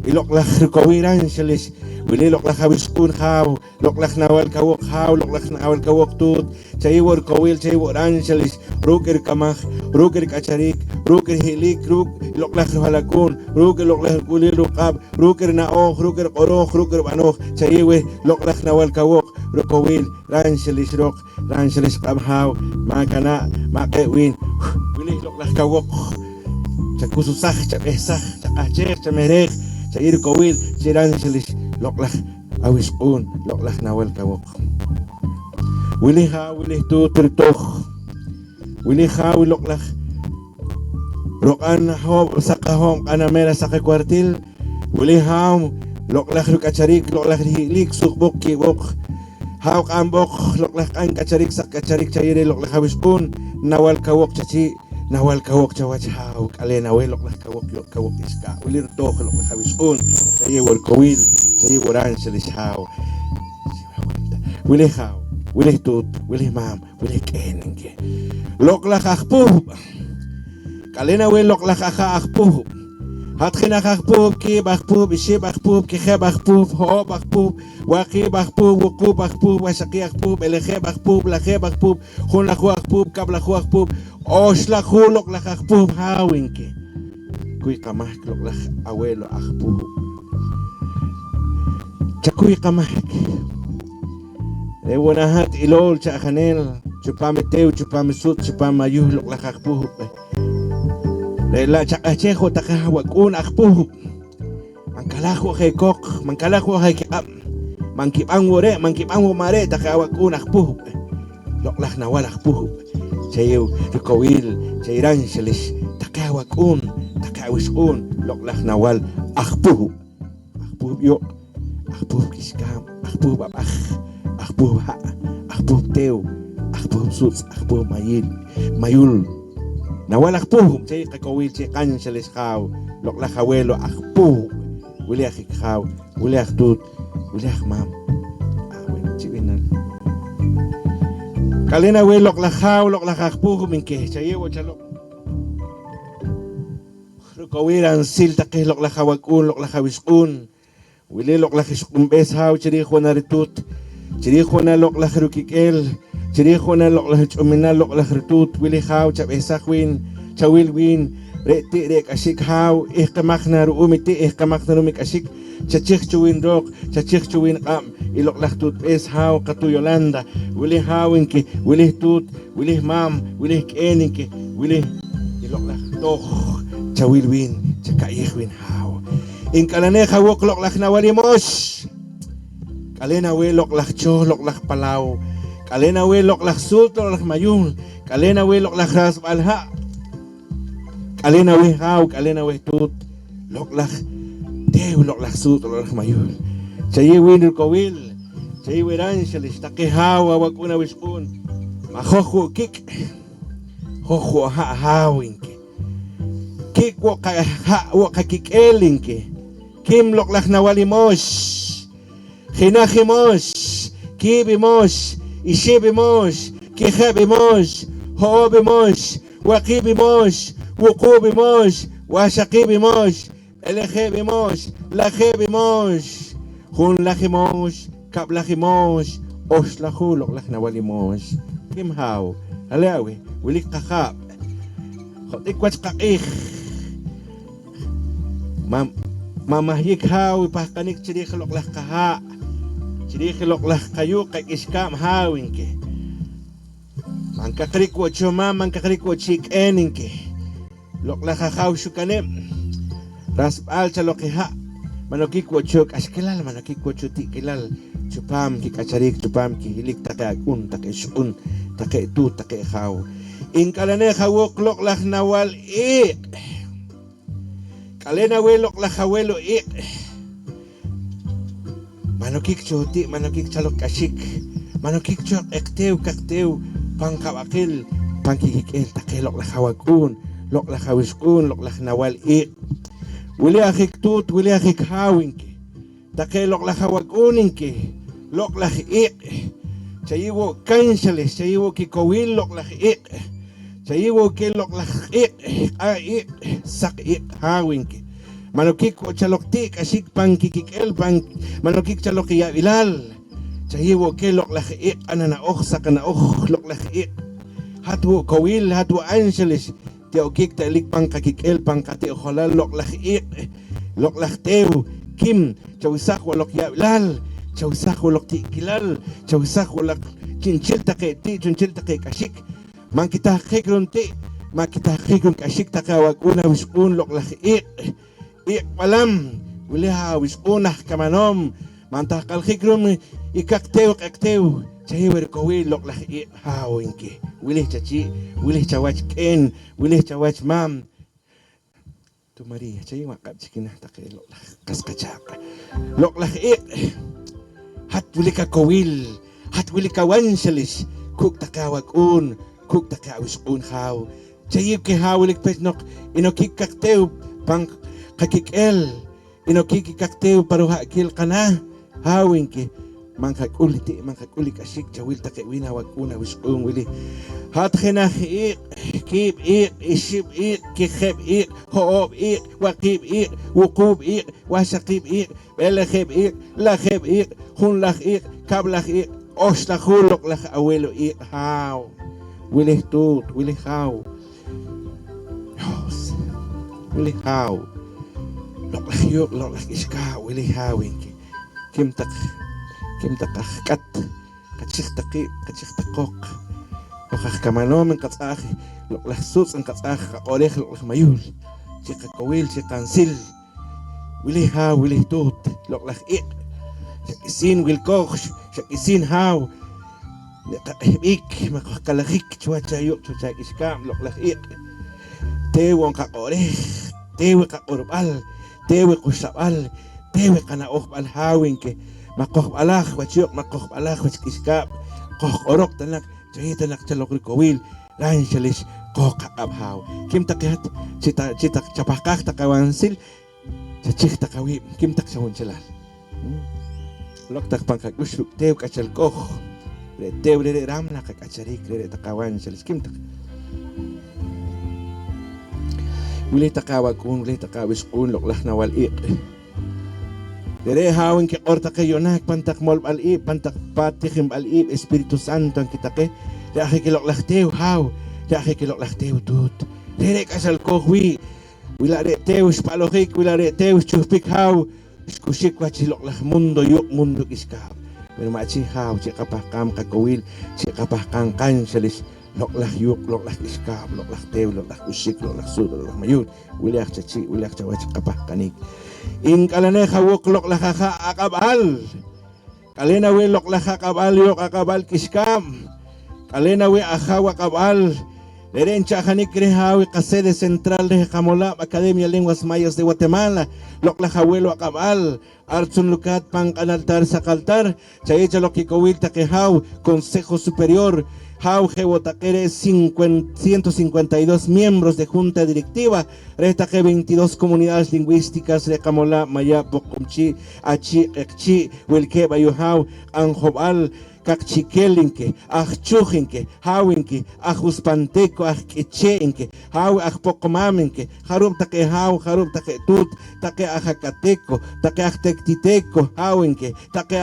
iloklah kawiran salis. Wili loklah hawiskun hao, loklah nawal kawok hao, loklah nawal kawok tut. Chaywor kawil, chaywor ansalis, ruker kamah, ruker kacharik, ruker hilik, loklah halakun, ruker loklah kulir rukab, ruker naoh, ruker koroh, ruker banoh, chaywe loklah nawal kawok, rukawil, ransalis rok, ransalis kamhao, makana, makewin, wili loklah kawok, chakususah, chakesah, chakachek, chamerek, chayir kawil, chiransalis, loklah awiskun, loklah nawal kawok. Wili ha, wili tutritoh, wili ha, wiloklah rokan ho sa kahong kanamera sa kwartil, wili ha, loklah kacharik, loklah hilik, sukbok, kibok, haw kambok, loklah kan kacharik sa kacharik chayire, loklah awiskun, nawal kawok chachi, nawal kawok chawach haw, kalena we loklah kawok yok kawok iska, wili ritoh, loklah awiskun, chayi war kawil, chayi waran salis haw, wili haw. Wilih tut, wilih mam, wilih keningke. Loklah akpuh. Kalena we loklah akpuh. Hat khina akpuh ki bakpuh, bishi bakpuh, ki khe bakpuh, ho bakpuh, waqi bakpuh, wuqu bakpuh, wasaqi akpuh, belekhe bakpuh, lakhe bakpuh, khun lakhu akpuh, kab lakhu akpuh, osh lakhu loklah akpuh hawinke. Kuy kamah loklah awelo akpuh. Chakuy kamah. Wanahat ilol cha khanel chupame teu chupame sut chupame ayuh loklah akpuh. Lela cha achejo takahawakun akpuh. Mangkalaho kay kok, mangkalaho kay kikap. Mangkipang wore, mangkipang mare takahawakun akpuh. Loklah nawal akpuh. Chayu rukawil, chayran salis takahawakun, takawisun loklah nawal akpuh. Akpuh yo, akpuh kiskam, akpuh babah. Akpuh ha, akpuh teu, akpuh sus, akpuh mayul. Nawal akpuh, chay kakawil chay kansalis kaw, loklah hawelo akpuh. Wili akikaw, wili aktut, wili akmam. Bueno, chibinan. Kalena we loklah haw, loklah akpuh minke, chayewo chalok. Rukawiran sil takeh loklah hawakun, loklah hawiskun. Wili loklah iskumbes haw, chiriho naritut. Chiriho na loklah rukikel, chiriho na loklah chumina loklah rutut, wili haw chabesakwin, chawilwin, reti rek asik haw, kamak na ruumiti, kamak na rumik asik, chachik chuwin rok, chachik chuwin kam, iloklah tut es haw katuyolanda, wili hawinki, wili tut, wili mam, wili keninki, wili iloklah toh, chawilwin, chakaihwin haw. Inkalane hawok loklah nawalimos. Kalena we loklah cho, loklah palaw. Kalena we loklah sult, loklah mayul. Kalena we loklah rasbalha. Kalena we haw, kalena we tut. Loklah teu, loklah sult, loklah mayul. Chayi winul kawil. Chayi wiran shalis taki haw, awakuna wiskun. Mahohu kik. Hohu ha hawinke. Kik waka kikelinke. Kim loklah nawalimos. Hinahimos, kibimos, ishibimos, kihabimos, hoobimos, wakibimos, wukubimos, wasakibimos, elehebimos, lahebimos, hunlahimos, kablahimos, oslahulok lahnawalimos. Kimhaw, halawi, wilik kakab, hotikwats kakik, mamahik haw, ipahkanik chirikh loklah kaha. Chirikh loklah kayu kay iskam hawinke. Mangkakrikwo chuma, mangkakrikwo chik eninke. Loklah haw shukanem. Rasbal chalokiha. Manokikwo chuk askilal, manokikwo chuti kilal. Chupam ki kacharik, chupam ki hilik takakun, takishun, takitu, takihaw. Inkalane hawok loklah nawal Kalena we loklah hawelo Manokik chuti, manokik chalok kashik, manokik chok ekteu kakteu, pangkawakil, pangkikikel, takilok lahawakun, lok lahawiskun, lok lahnawal Wili akik tut, wili akik hawinki. take loklaj hawakuninki loklaj iq chayiwo kanxales chayiwo kikowil loklaj iq chayiwo ke loklaj iq a iq sak iq hawinki manokik chaloktik asik pankikik'el manokik chalokiyabilal chayiwo ke loklaj iq ananaoj sakanaoj loklaj iq hatwo kowil hatwo anxales tiokik telik pankakik'el pankati ojolal loklaj iq loklaj tew kim chawisaj walokyabilal chawisaj waloktikilal chawisaj walok chinchil taqe ti chinchil taqe kashik mankitahqik runti mankitahqik run kashik taqe awakuna wisqun loklaj iq palam wileha wisqunaj kamanom mantahqalqik run ikaktew qaktew chayiwer kowil loklaj iq hawinki wilih chachi wilih chawach k'en wilih chawach mam tu María chayiwa qapchikinaj taqe loklaj qasqachaqa loklaj iq hat wilika kowil hat wilika wanxalish kuk taqe awak'un kuk taqe awisq'un haw chayib ke hawilik pechnoq inokik kaktew pan qakik'el inokik kaktew paruha'kil qanaj hawinki mankak'uli ti mankak'uli k'ashik chawil taqe win awak'un awisq'un wili hat jenaj iq kib iq ixib iq kijeb iq jo'ob iq waqib iq wuqub iq washaqib iq belejeb iq lajeb iq junlaj iq kablaj iq oxlajul loklaj abuelo iq haw wilih tut wilih haw wilih haw loklaj yuq loklaj ishka wilih hawinki kim taq kat kachik taqi kachik taqoq oqaj kamanom qatz'aj loklaj sutz qatz'aj q'orej loklaj mayul chiqa kowil chiqansil wilih haw wilih tut loklaj iq shakisin wilkoj shakisin haw neqaq'ib'ik maqojkalajik chuachayuq chuchak ishkam loklaj iq tew qaq'orej tew qaq'orb'al tew quxab'al tew qana'ojb'al hawinki maqojb'alaj wachiyuq maqojb'alaj wachk'ishkab qojq'oroq tanak chaytanak chalokri ranxalish qojqaq'ab haw kim taqiyat chitaq chapajqaj taqawansil chachij taqawib kim taq chawanchalal loktaq pankak'ux tew k'achalkoj re tew re ramna qak'acharik re taqawanxalish kim taq wilih taqawak'un wilih taqawisq'un loklaj nawal iq Dere hawin ki ortaqe yonak pantak molb'al ib pantak patijim b'al ib Espíritu Santo ang kitaqe re'aje kiloklaj tew haw re'aje kiloklaj tew tut re k'axalkoj wila re tew xp'alojik wila re tew xchujpik haw xkuxik wachi loklaj mundo yuq mundo k'ixkab pero machi haw chiqapaj qam qakowil chiqapaj qanqan xalix loklaj yuq loklaj k'ixkab loklaj tew loklaj kuxik loklaj sut loklaj mayul wilaj chachi wilaj chawach qapaj qanik Inkalanej hawuk loklaj aqab'al kalena we loklaj aqab'al yuq aqab'al k'ixkam kalena we ajaw aqab'al derecha janik re hawi qasede central de Jamolab Academia Lenguas Mayas de Guatemala loklaj abuelo aqab'al artzun lukat pan altar sakaltar chayecha lo que kowil taqehaw Consejo Superior Haw Jebotaquere 152 miembros de junta directiva, restaque 22 comunidades lingüísticas de Camolá, Maya, Pocumchi, Achi, Ekchi, Wilke, Bayuhau, Anjobal, Kakchikelinke, Achchujenke, Hawinke, Ajuspanteco, Ajquechenke, Haw, Ajpocomamenke, Harub Take Haw, Harub Take Tut, Take Ajacateco, Take Ajtectiteco, Hawinke, Take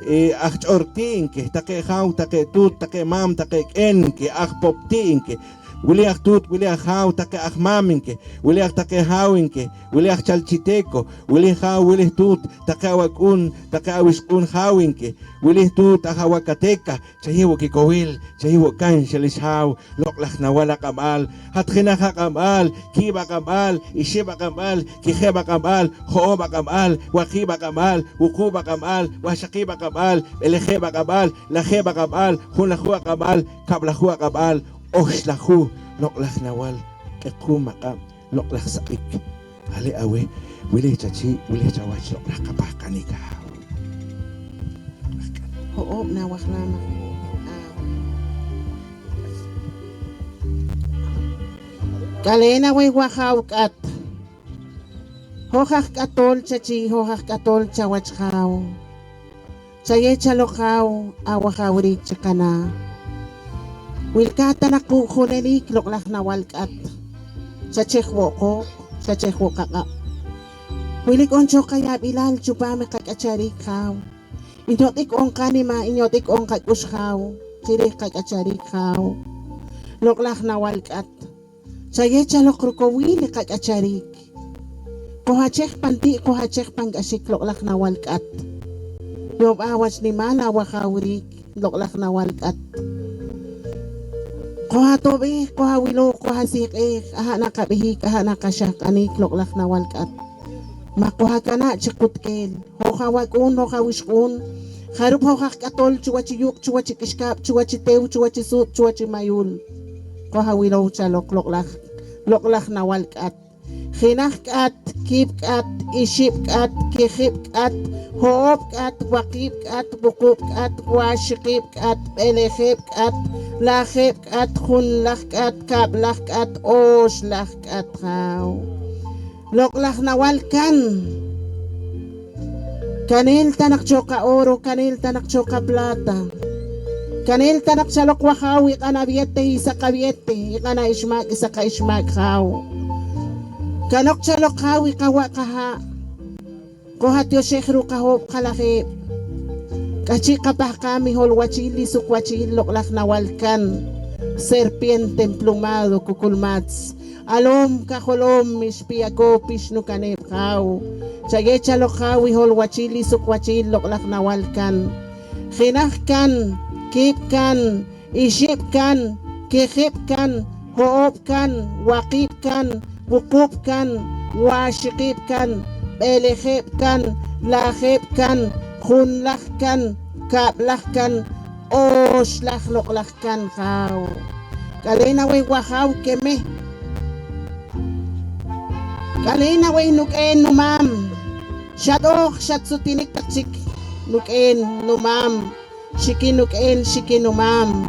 Ortinke, take haw, take tut, take mam, take enke, poptinke, Williak tut, Williak haw, take maminke, Williak take hawinke, Williak chalchiteco, Williak haw, Williak tut, take awakun, take awiskun hawinke, Williak tut, ahawacateca, chahiwo kikowil, chahiwo kanshalish haw, loklach nawala kamal, hatjinaha kamal, kiba kamal, ishiba kamal, kijeba kamal, jooba kamal, wajiba kamal, wukuba kamal, washakiba kamal, elejeba kamal, lajeba kamal, hunlahua kamal, kablahua kamal, oxlahu, loklach nawal, ekuma kam, loklach saik, ale awe, wile chachi, wile chawach, loklach kapah kanika. Oo, nawak lama. Kalena way wahawkat. Hojak katol chachi hojak katol chawachkaw. Chaye chalokaw awakawrik chakana. Wilkata na kukunenik loklak na walkat. Chachekwo ko, chachekwo kaka. Wilik oncho kaya bilal chupame kakachari kaw. Inyotik on kanima, inyotik on kakuskaw. Chiri kakachari kaw. Loklak na walkat. Chaye chalokruko wili kakacharik. Kohachek panti, kohachek pangasik loklak na walkat. Yob awas ni mana wakawrik loklak na walkat. Koha tobe, koha wilo, koha sikik, aha nakabihik, aha nakasyak anik loklak na walkat. Makuha ka na chikutkel, hoka wakun, hoka wiskun. Harup hoka katol, chuwachi yuk, chuwachi kishkap, chuwachi tew, chuwachi sut, chuwachi mayul. Koha wilo chalok loklak na walkat. Hinahkat, kipkat, ishipkat, kihipkat, hoopkat, wakipkat, bukupkat, washikipkat, belehipkat, lahipkat, hunlahkat, kablahkat, oslahkat kaw. Loklak na walkan. Kanil tanak choka oro, kanil tanak choka plata. Kanil tanak chalok wakaw, ikana biete, isa kabiete, ikana ismak, isa ka ismak kaw. Kanok chalok kaw, ikawa kaha. Kohat yo shekru kahop kalahip. Kachi kapah kami hol wachili sukwachil loklak na walkan. Serpiente emplumado kukulmats. Alom kaholom mispiago pishnu kanep kaw. Chaye chalok kaw hol wachili sukwachil loklak na walkan. Hinahkan, kipkan, ishipkan, kihipkan, hoopkan, wakipkan, bukupkan, washikipkan, belehipkan, lahipkan, hunlahkan, kablahkan, oslak loklahkan kaw. Kalina way wakaw keme. Kalina way nuken numam. Shadok shatsutinik taksik. Nuken numam. Shiki nuken shiki numam.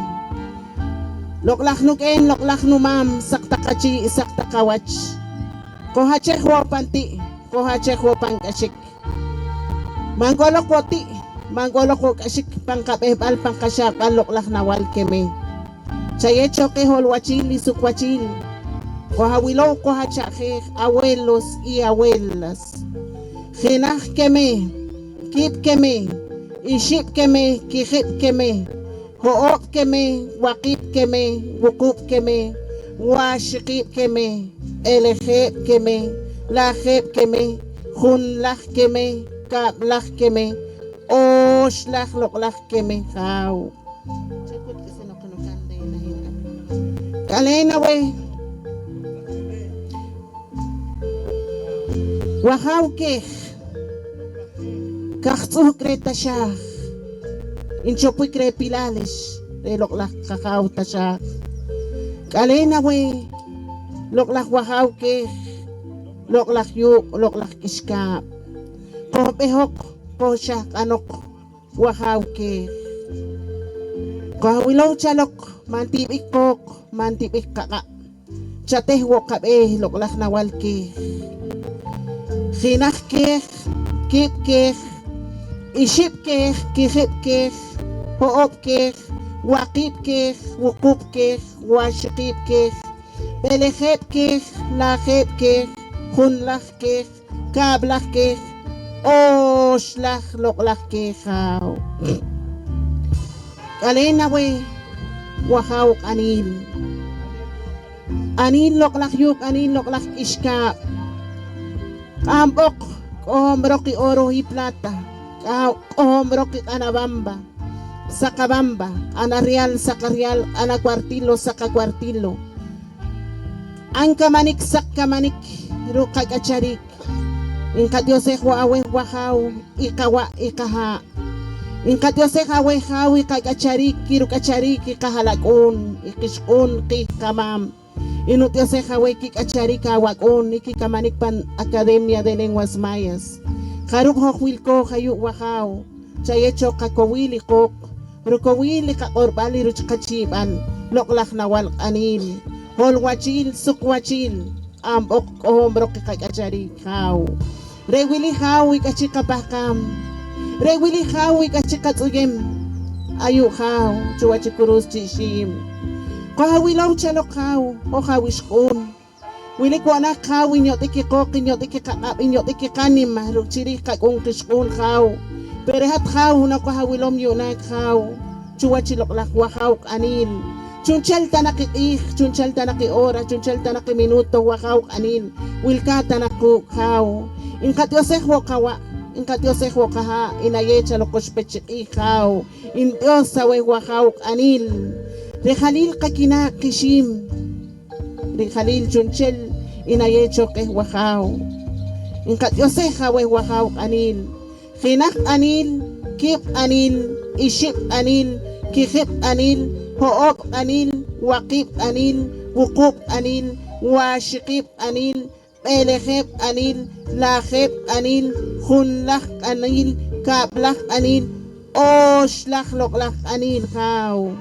Loklak nuken loklak numam. Sakta kachi sakta kawach. Kohachek ho panti. Kohachek ho pangkasik. Manggolok ko ti. Manggolok ko kasik pangkapebal pangkasyakal loklak na walkeme. Chaye choke hol wachili sukwachil. Kohawilo kohachakik abuelos y abuelas. Jinah keme. Kip keme. Iship keme. Kihip keme. Hoop keme. Wakip keme. Wukup keme. Washikip keme. Elehep keme. Lahep keme. Hunlah keme. Kablak keme. Oslak loklak keme kaw. Chikut kasi nakunukan din na hinap. Kalina way. Wakaw keh. Kaktuh kreta siya. Inchopoy kre pilales. Loklak kakaw ta siya. Kalina way. Loklak wakaw keh. Loklak yuk. Loklak iskap. Kohopehok. Ko siya kanok wakaw ke. Kohawilaw chalok mantipik kok mantipik kaka. Chateh wakabe loklak na walke. Hinah ke, kip ke, iship ke, kihip ke, hoop ke, wakip ke, wukup ke, washikip ke, belehep ke, lahep ke, hunlah ke, kablah ke, oslak loklak ke kaw. Kalina way wakaw anil. Anil loklak yuk, anil loklak iskap. Kampok kohomro ki oro hi plata. Kohomro ki anabamba. Sakabamba, ana real sakarial, ana kwartilo sakakwartilo. Ang kamanik sakamanik, rukakacharik. Inka Diosek wawe wakaw, ikawa ikaha. Inka Diosek wawe haw, ikakacharik, kirukacharik, ikahalakon, ikiskon, kikamam. Inut Diosek wawe kikacharik, awakon, ikikamanik pan Akademia de Lenguas Mayas. Karuk hokwilko kayu wakaw, chayecho kakowili kok, rukowili kakorbali ruchkachiban, loklak na walk anil, holwachil, sukwachil, ok hombro kikachari kaw. Rewili haw ikachika bakam. Rewili haw ikachika tsugim. Ayu haw chuwachi kurus chishim. Ko hawilaw chalo kaw o hawishkun. Wili ko na kaw inyo tikikok inyo tikikakap inyo tikikanim mahrukchiri kakung kishkun kaw. Perehat kaw na ko hawilom yun na kaw. Chuwachi loklak wakaw anil. Chunchal tanaki chunchal tanaki ora, chunchal tanaki minuto, wakaw anil, wilka tanaku kaw. Inkat Yosef kawa, inkat Yosef kaha, inayecha lokoshpechik kaw. In Dios sawe wakaw anil. Rehalil kakina kishim. Rehalil chunchal, inayecho ke wakaw. Inkat Yosef kawe wakaw anil. Khinak anil, kip anil, iship anil, kihip anil, ho'ok anil, waqib anil, wukub anil, washikib anil, peleheb anil, laheb anil, hunlak anil, kablak anil, oshlak loklak anil kaw.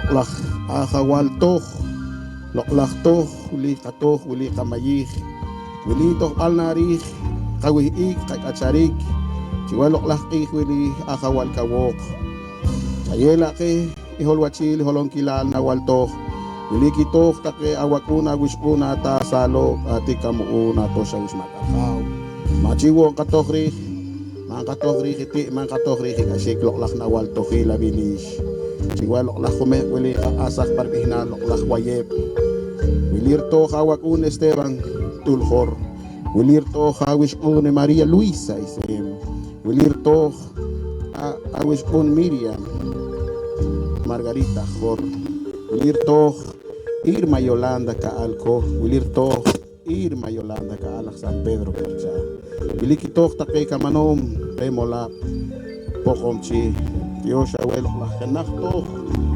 Loklak akawal toh, loklak toh, uli katoh, uli kamayih, uli toh alnarih, kawihik, kakacharik, chiwaloklak ik, uli akawal kawok. Chayela ke, iholwachil, holong kilal na waltoh, uli kitoh, take awakuna, wishkuna, ta salo, ati kamuuna, to sa wismakakaw. Machiwo katohrih, mga katohrih iti, mga katohrih ikasik, loklak na waltoh, ilabilis. Chiwa loklak kume, wili asak parbihna, loklak wayep. Wilir to hawak un Esteban Tulhor. Wilir to hawish un Maria Luisa isem. Wilir to hawish un Miriam Margarita Jor. Wilir to Irma Yolanda ka alko. Wilir to Irma Yolanda ka alak San Pedro Percha. Wilikito take kamanom remola pokomchi. Dios abuelo lajanakto,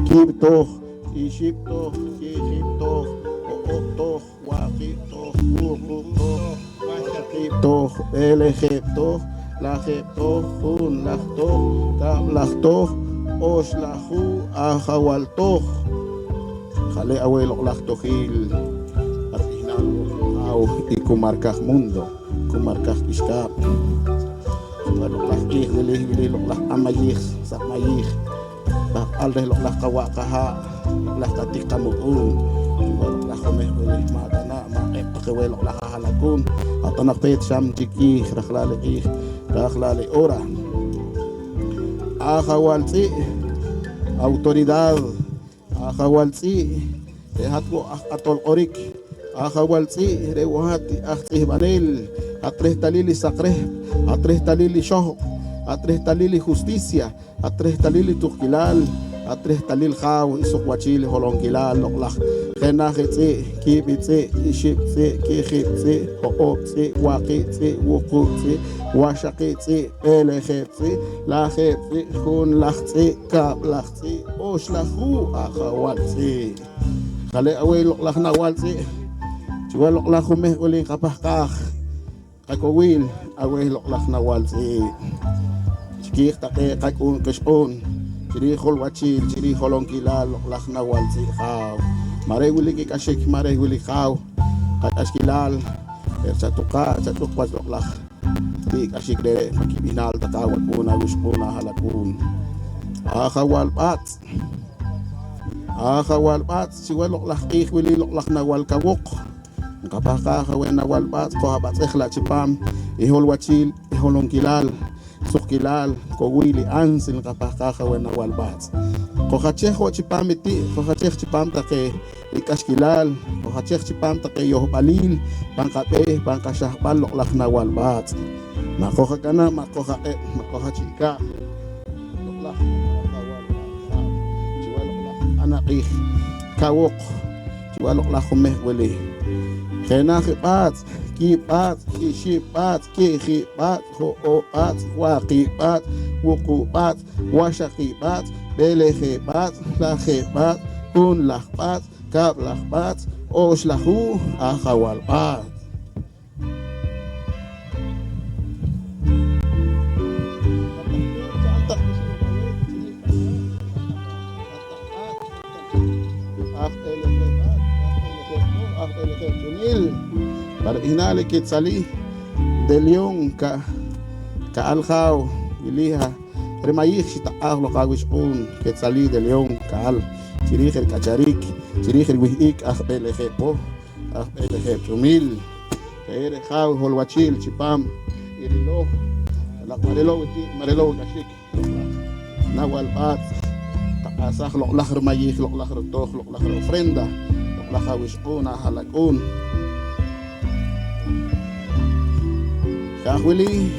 kibto, ishipto, kihipto, ookto, wakito, urukto, washakipto, elejepto, lajepto, hunlakto, kablakto, oslahu, ahawalto. Jale abuelo laktojil, artihinalo, au, y kumarkaj mundo, kumarkaj iskap. Loklak ih, wili loklak amayih, sakmayih. Alde loklak kawa kaha, loklak katik kamuun. Loklak kumeh wili madana, maep pakewe loklak kahalakun. Atanak pet syam jikih, rakhlali ih, rakhlali ora. Akawalsi, autoridad. Akawalsi, rehatko atol orik. Akawalsi, rewahati ahtih banil. Atreh talili sakreh, atreh talili shoh, atreh talili justicia, atreh talili tukilal, atreh talil khaw, isukwachil holongkilal, loklak, kenahitsi, kibitsi, ishipsi, kihitsi, hoopsi, wakitsi, wukutsi, washakitsi, pelehitsi, lahitsi, hunlahtsi, kablahitsi, oshlahu, akawalsi. Kale away loklak na walsi, chiwa loklak humeh uling kapahkah. Kakawil, away loklak na walsi. Chikik take kakun kashon. Chiri holwachil, chiri holong kilal, loklak na walsi kaw. Mare wili kikashik, mare wili kaw. Kakaskilal, persatuka, satukwas loklak. Di kashik dere, makibinal, tatawat puna, wispuna, halakun. Akawalpat. Akawalpat, siwa loklak ik, wili loklak na walkawok. Kapaka kawen na walbat ko habat ikhla chipam iholwachil iholongkilal sukilal ko wili ansil kapaka kawen na walbat ko khacheho chipam iti ko khachech chipam take ikaskilal ko khachech chipam take yohbalil pangkape pangkashahbal loklak na walbat mako kana mako hachika loklak walbat chiwa loklak anakih kawok chiwa loklak kumeh wili kenahipat, kipat, kishipat, kihipat, hoopat, wakipat, wukupat, washakipat, belehipat, lahipat, unlahpat, kablahpat, oslahu, akawalpat. Ahbeleke Chumil para hinali Kitsali de León ka Aljao Iliha Remayik Shita Ahlo Kawishun Kitsali de León Kaal Chirihel Kacharik Chirihel Wihik Ahbeleke Po Ahbeleke Chumil Ere Jau Holwachil Chipam Irilo Marelo Kashik Nawal Bat Asah Loklach Remayik Loklach Rotoch Loklach Ofrenda Loklach Kawishun Ahalakun Kahwili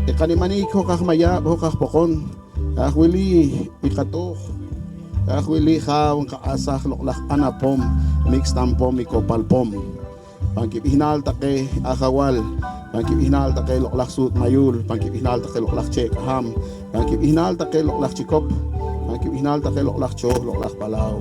Ikanimani ko kahmaya ho kahpokon kahwili ikato kahwili khaw kaasah loklak anapom mix tampom ikopalpom pangkipihnal take akawal pangkipihnal take loklak sut mayul pangkipihnal take loklak che kaham pangkipihnal take loklak chikop pangkipihnal take loklak cho loklak palaw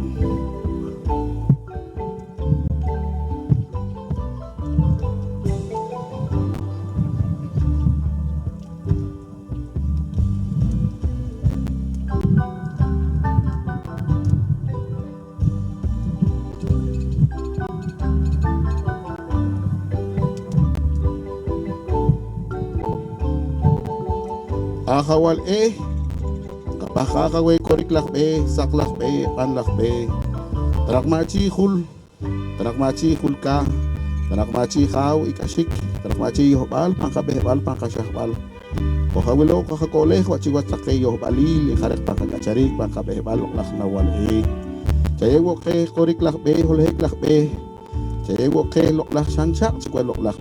akawal kapakakaway koriklak saklak panlak tarakmachi hul ka tarakmachi khaw ikashik tarakmachi yohbal pangkabehbal pangkasyahbal kokawilo kakakole wachiwat lake yohbalil ikharek pangkagacharik pangkabehbal loklak nawal chayewo ke koriklak hulheklak chayewo ke loklak shanchak chikwa loklak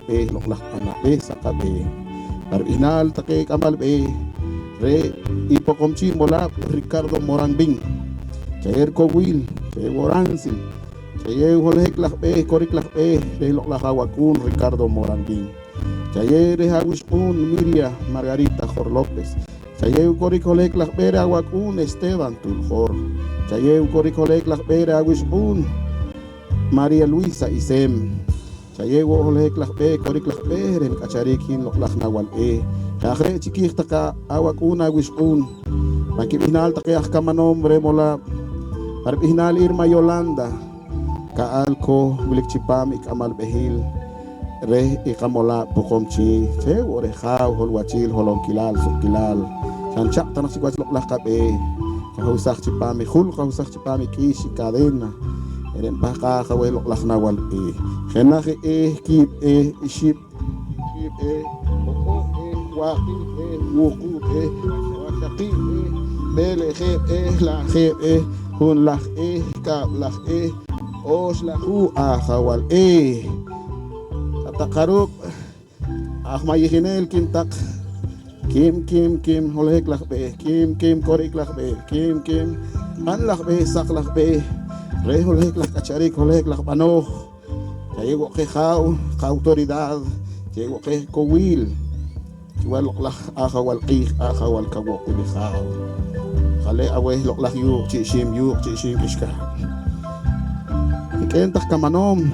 anak sakabe Inal take kamal re ipokomchi mola Ricardo Moranbing chayer ko will chayer Moransil chayer holhek lakbe korik lakbe re loklak hawakun Ricardo Moranbing chayer hawishun Miria Margarita Jor López chayer korik holhek lakbe hawakun Esteban Tuljor chayer korik holhek lakbe hawishun María Luisa Isem chayer holhek lakbe korik lakbe ren kacharikin loklak nawal Kakre chikik taka awak una wishun Pangkipihnal takiak kamanom remola Parpihnal Irma Yolanda Kaalko wilik chipam ikamal behil Re ikamola pukomchi Che wore khaw holwachil holong kilal sukilal Sanchak tanak sikwaj loklak kabe Kahusak chipami khul kahusak chipami kishi kadena Eren baka kaway loklak nawal Khenak kip iship Waqi wuku waqi bele la hun lah ka lah os lahu akhawal takaruk ahmayihinel kimtak kim holek lah kim korik lah kim an lah sak lah re holek lah kacharik holek lah panoh kayo ke khaw autoridad kayo ke kowil Wal loklak akawal akawal kawok kulikhaw Kale away loklak yuk chishim ishka Ikentak kamanom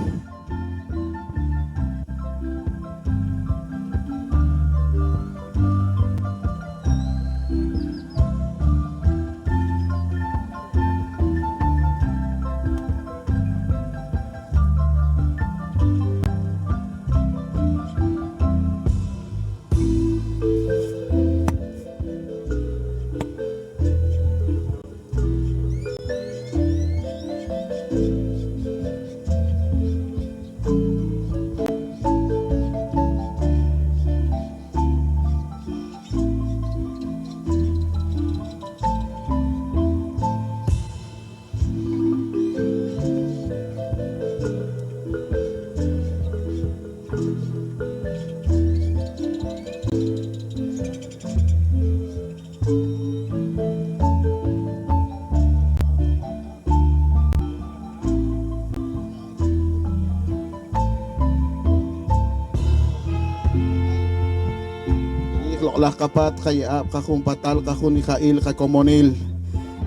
Loklak kapat kaya kakumpatal kakuni kail kakomonil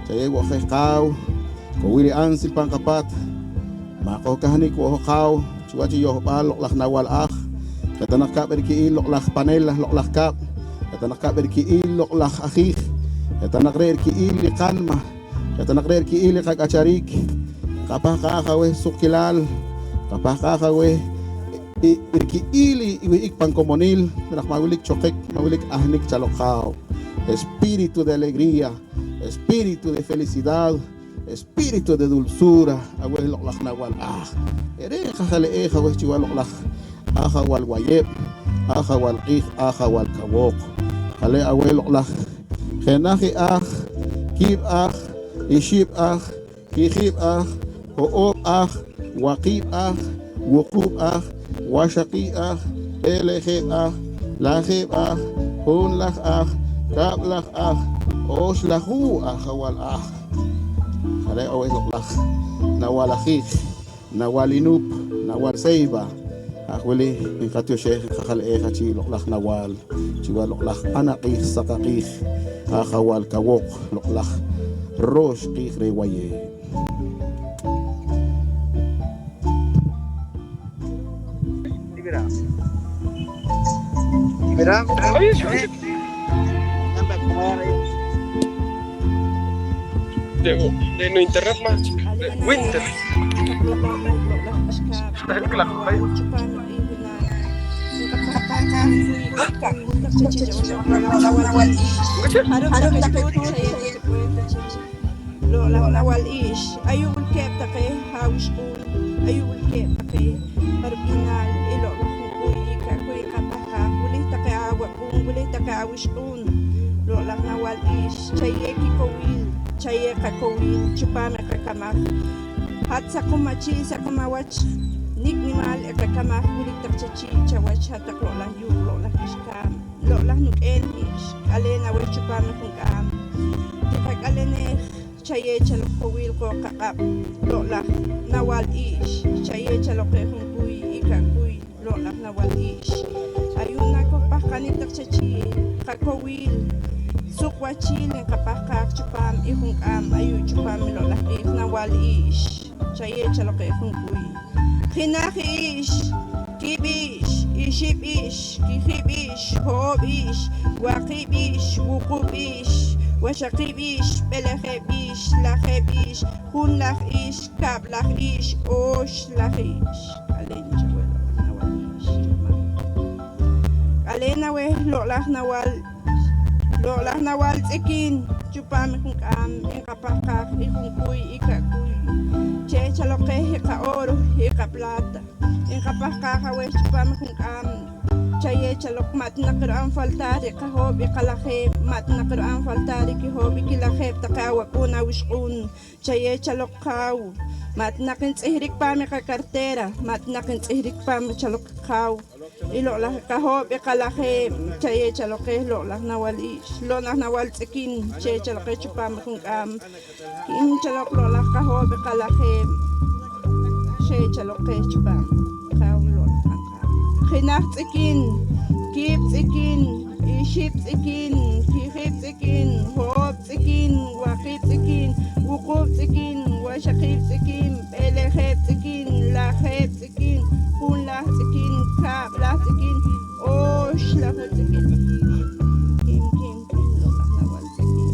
Saya wakay kaw Kawili ansil pang kapat Mako kahani ko kaw Chuachi yohbal loklak nawal Katanak ka berkiil loklak panel loklak kap Katanak ka berkiil loklak akhik Katanak rer kiil kalma Katanak rer kiil kagacharik Kapah kakaweh sukilal kapakakawe irki ili iwi ikpan komonil nak mawilik chokek mawilik ahnik chalokao. Espíritu de alegría, espíritu de felicidad, espíritu de dulzura, aweh loklak nawal ere khale aweh chiwal loklak wal wayeb, wal qih, wal kawok. Khale aweh loklak khenahi kib ishib kihib hoob waqib wuqub washaqi eleheb laheb hun lak kablak osh lahu wal Kale aweh loklak nawal akhik nawal inup nawal seiba akwili inkatyo sheikh khale khachi loklak nawal chiwa loklak anaqih sakaqih wal kawok loklak rosh qih rewaye. De no internet más winter. nawal ish ayul kep take hawish kun ayul kep take barbinal ilo kuy ka kuy kapaka uli take awa kun uli take awish kun lo lang nawal ish chaye ki kowil chaye ka kowil chupame ka kamak hat sa kumachi sa kumawach niknimal ka kamak uli tak chachi chawach hatak lo lang yu lo lang iskam lo lang nuk en ish alena we chupame kun kam kag alene chaye chalo kowil ko kakap lola nawal ish chaye chalo ke kuy ikakuy lola nawal ish ayun na ko pakanitak chachi kakowil sukwachil ng kapakak chupam ihung ayu chupam lola ik nawal ish chaye chalo ke kuy kinaki ish kibish iship ish kihib ish hob ish waqib ish wuqub ish Washakibish, Belehebish, Lahebish, Hunlahish, Kablahish, Oshlahish. Alena well, Nawalish. Alena we, Lolah Nawal, Tekin, Chupam, Inkapaka, Ikunkui, Ikakuy, Chechaloke, Hika Oro, Hika Plata, Inkapaka, Chupam, chaye chalok mat nakiraan faltari kahobi kalahib mat nakiraan faltari kihobi kilahib takawa kuna wishkun chaye chalok kaw mat nakin tsihrik pa mi kartera mat nakin tsihrik pa mi chalok kaw ilo lah kahobi kalahib chaye chalok lo lah nawalish lo lah nawal tsikin chaye chalok chupam kung kin chalok lo lah kahobi kalahib chaye chalok chupam kaw lo Kinach tsikin, kip tsikin, iship tsikin, kihip tsikin, hob tsikin, waqib tsikin, wuqub tsikin, washaqib tsikin, beleheb tsikin, laheb tsikin, hunlah tsikin, kablah tsikin, oshlah tsikin. Kim, lokah nawal tsikin.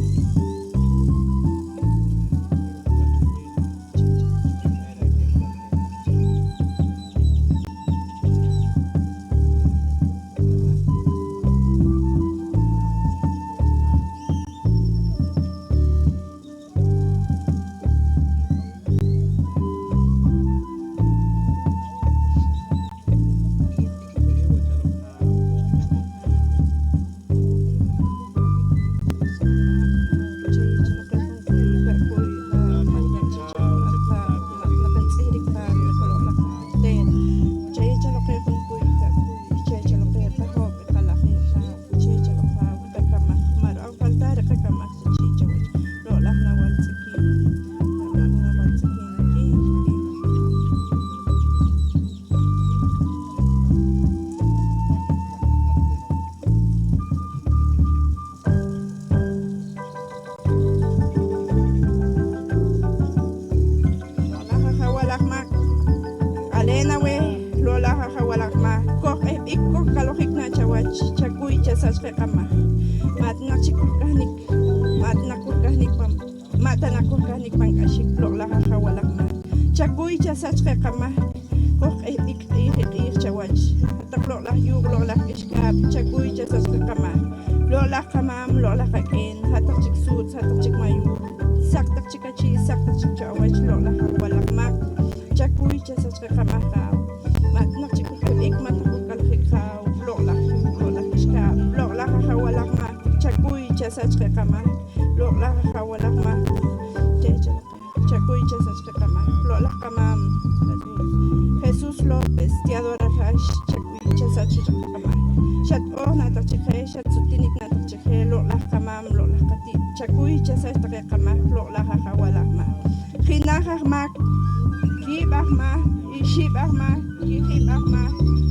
Kok ik chawach. Taklok lah yug lo lah iskap chakui jasas kama. Lo lah kamam lo lah kaken hatak chik sut hatak chik mayu. Sak tak chikachi sak tak chik chawach lo lah walak mak. Chakui jasas kama kaw. Mat nak chik ik mat kal kaw lo lah iskap lo lah walak mak. Chakui jasas kama lo lah walak mak. Chakui jasas kama lo lah kamam. Jesús López, Teodora Rash, Chacuicha, Sachikama, Chat O, Natachike, Chat Sutinik, Natachike, Lola Kamam, Lola Kati, Chacuicha, Sachikama, Lola Hawalama, Hinahmak, Kib Ahma, Ishib Ahma, Kihib Ahma,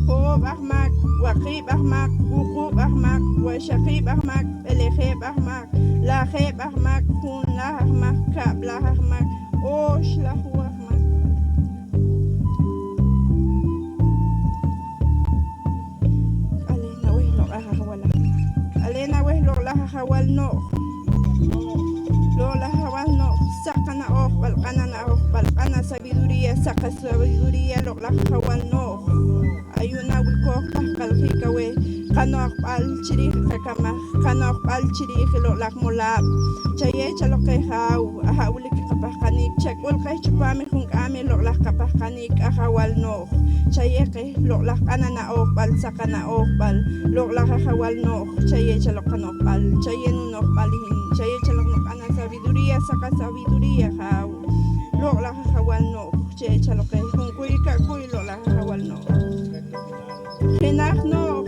Hob Ahmak, Wakib Ahmak, Ukub Ahmak, Washakib Ahmak, Eleheb Ahmak, Laheb Ahmak, Hunlah Ahmak, Kablah Ahmak, Osh Lahu Ahmak. Alena weh lo la hawal no sakana oh balkana sabiduría saka sabiduría lo la hawal no ayuna wilko kalhika we kanok al chiri kama kanok al chiri lo la molab chaye chalo kay hawuli kapakanik check ul kay chupami kung kami lo la kapakanik hawal no chaye kay lo la anana oh bal sakana oh bal lo la hawal no chaye chalo kanok al chaye no balhin chaye chalo no ana sabiduría saka sabiduría haw lo la hawal no chaye chalo kay kung kuy lo la hawal no hinah no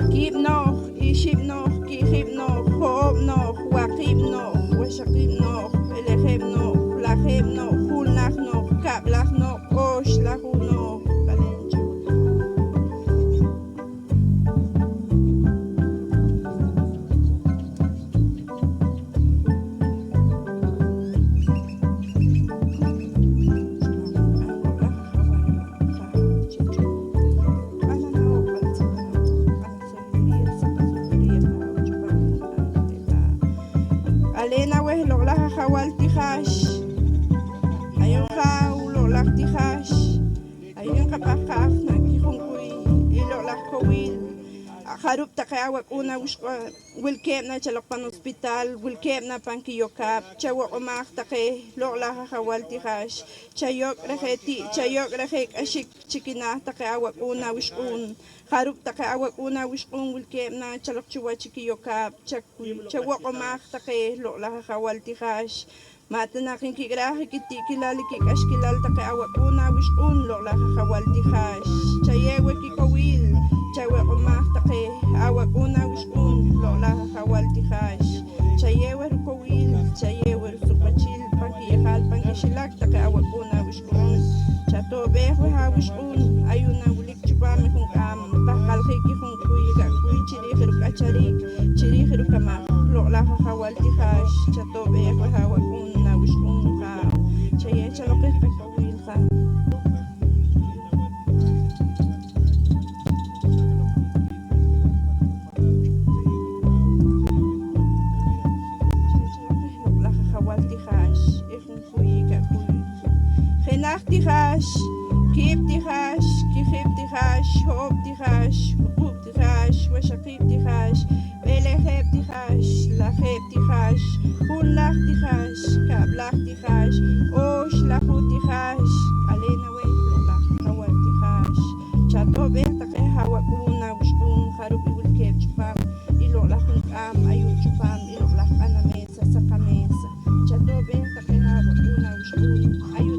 Kib no, ishib no, kihib no, hob no, wakib no, washakib no, eleheb no, laheb no, hulnach no, kablach no, osh lahu no, kalencho. Alena weh lo la hawal tihash ayun ka lo la tihash ayun ka pakaf na kihungkuy ilo la kawil harup ta kaya wag una wilkem na chalok pan hospital wilkem na pan kiyokap chawa umak ta kay lo la hawal tihash chayok rehek ashik chikina ta kaya wag una wishkun harup ta kaya wag una wishkun wilkem na chalok chuwa chikiyokap chawa umak ta kay lo la hawal tihash mata na kin kigrahi kiti kilali kikash kilal ta kaya wag una wishkun lo la hawal tihash chayewe kikawil chawe umak ta kay awag una wishkun lo la hawal tihash chayewe rukawil chayewe supachil pangkiyakal pangkishilak ta kay awag una wishkun chato beho ha wishkun ayuna wulik chupame kung kam bakal kiki kung kuy chirihiru kacharik chirihiru kama lo la hawal tihash chato beho ha awag una wishkun ka chaye chalokeh kakawil ka Genach tihash, kib tihash, kihib tihash, hob tihash, hukub tihash, washakib tihash, beleheb tihash, laheb tihash, hulach tihash, kablach tihash, osh lahu tihash, alena weh lolach hawal tihash, chato beh takeh hawak una wishkun harub iwilkeb chupam, ilolach am ayun chupam, ilolach anamesa sa kamesa, chato beh takeh hawak una wishkun ayun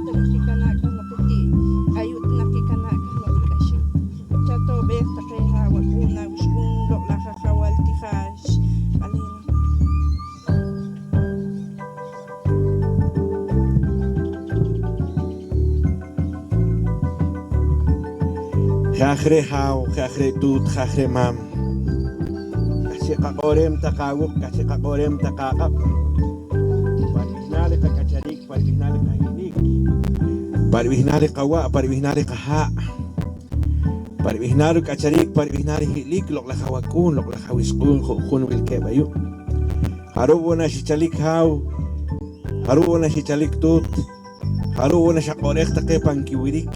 Khakre haw, khakre tut, khakre mam. Kasi kakorem takawuk, kasi kakorem takakap. Paribihnali ka kacharik, paribihnali ka hinig. Paribihnali kawa, paribihnali kaha. Paribihnali kacharik, paribihnali hilig, lok la hawakun, lok la hawiskun, khun wilke bayu. Harubo na si chalik haw, harubo na si chalik tut, harubo na siya korek take pangkiwirik.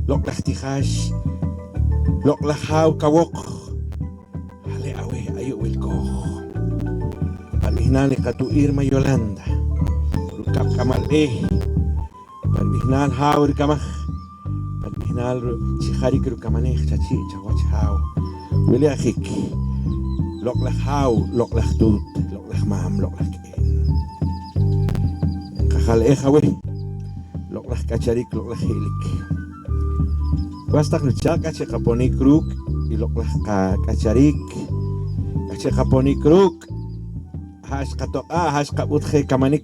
Loklah tihash, loklah haw kawok. Hale awe ayo wilkoh. Palihnal katu Irma Yolanda. Rukap kamal Palihnal haw rikamah. Palihnal chihari kirukamaneh chachi chawach haw. Wili akhik. Loklah haw, loklah tut, loklah mam, loklah kien. Kakal awe. Loklah kacarik, loklah hilik. Wastak lucak kace kaponi kruk, iloklah kacarik, kace kaponi kruk, has katoka, has kabuthe kamanik.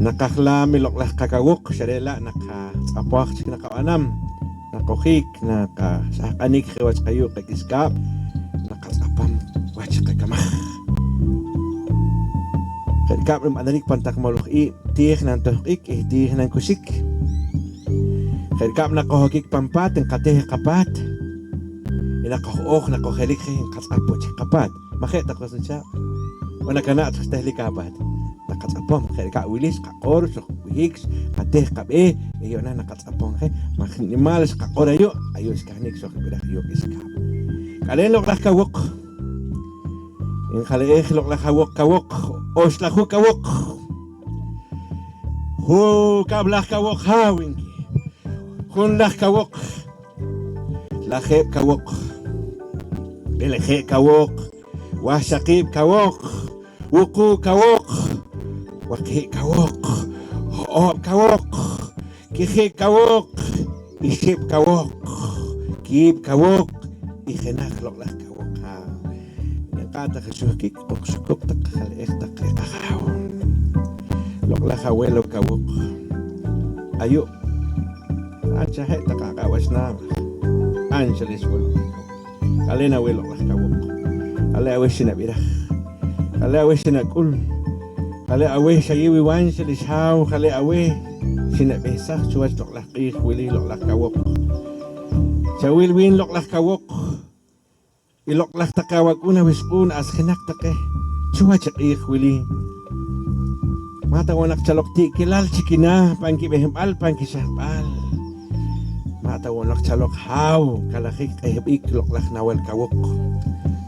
Nakahlam iloklah kakawok, syarela nakasapuak cik nakawanam, nakohik, nakasakanik hewas kayu kakiskap, nakasapam wajik kakamah. Kap adanik pantak maluk tih nan tohik tih nan kusik. Kap nakohik pampat ang kateh kapat. Inakoh nakohelik ang katsapo cik kapat. Makita ko siya. Wana kana at tahlik kapat. Nakatsapom kap wilis kakor sok wihiks kateh kabe iyo na nakatsapom kay makinimal sa kakor ayo iskanik sok bidak iyo iskap. Kalen loklah kawok. In khaleeh loklah kawok. Oslahu kawok. Hu kablah kawok hawinki. Kunlah kawok. Lahe kawok. Belehe kawok. Wasakib kawok. Wuku kawok. Wakhi kawok. Hoob kawok. Kihi kawok. Ishib kawok. Kib kawok. Ikhenak loklah kawok ha. Kata kesuhkik sukuk tak khaleeh tak kakaw. Loklah kawelo kawok. Ayo. Achahe tak kakawas na. Angeles walo. Kalena welo lah kawok. Kale awe sinabirah. Kale awe sinakul. Kale awe sayiwi wangeles haw. Kale awe sinabesah suwas loklah qih wili loklah kawok. Sawil win loklah kawok. Iloklah takawag una wispun as khinak take. Suwa chaqih wili. Mata wanak chalok ti kilal chikina pangki behempal pangki sahpal. Mata wanak chalok haw kalakik kahibik loklah nawal kawok.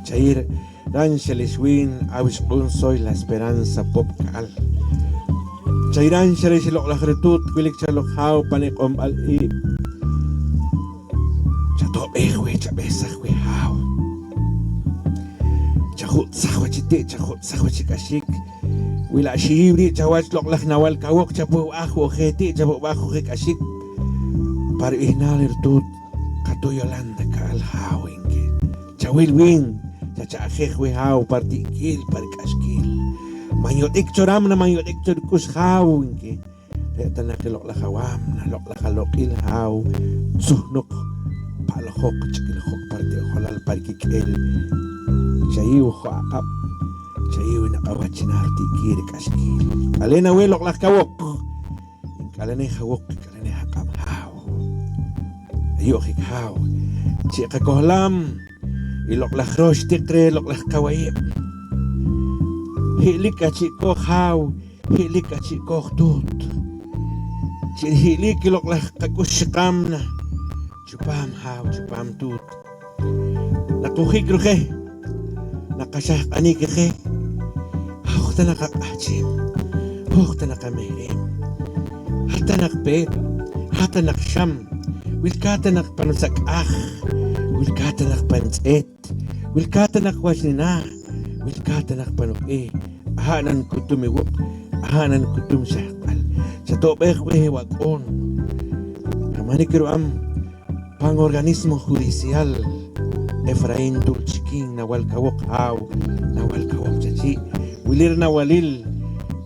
Chair dan seliswin awispun soy la esperanza pop kaal. Chairan shere siloklah retut wilik chalok haw panik al i. Chato ehwe chabesah we haw. Chahut sahwachite chahut sahwachikashik. Wila shibri chawach loklah nawal kawok chapu ahu kheti chapu ahu khikashik. Par ihnal irtut katu Yolanda ka alhawinke. Chawil wing chacha akhekwe haw partikil parikaskil. Manyotik choram na manyotik churkus hawinke. Reta na kiloklah hawam na loklah halokil haw. Suhnok palahok chikilhok parti holal parikikil. Chayiw khuakap. Chayiw nakawat sinarti kiri kaskil. Kalena welok lah kawok. Kalena hawok. Kalena hakam haw. Ayok hikhaw. Chika kohlam. Ilok lah rosh tikre. Ilok lah kawayip. Hilik kachiko haw. Hilik kachiko tut. Hilik ilok lah kakushikam na. Chupam haw. Chupam tut. Nakuhik ruke. Nakasah anikike. Hukta nakakachim. Hukta nakamehim. Hata nakpet. Hata naksham. Wilkata nakpanusak Wilkata nakpanset. Wilkata nakwasnina. Wilkata nakpanuke. Ahanan kutumiwok. Ahanan kutum syakal. Sa tobek wehe wakon. Kamanikiru am pangorganismo judicial. Efrain Dulcikin nawal kawok haw. Nawal kawok chachi. Wilir nawalil.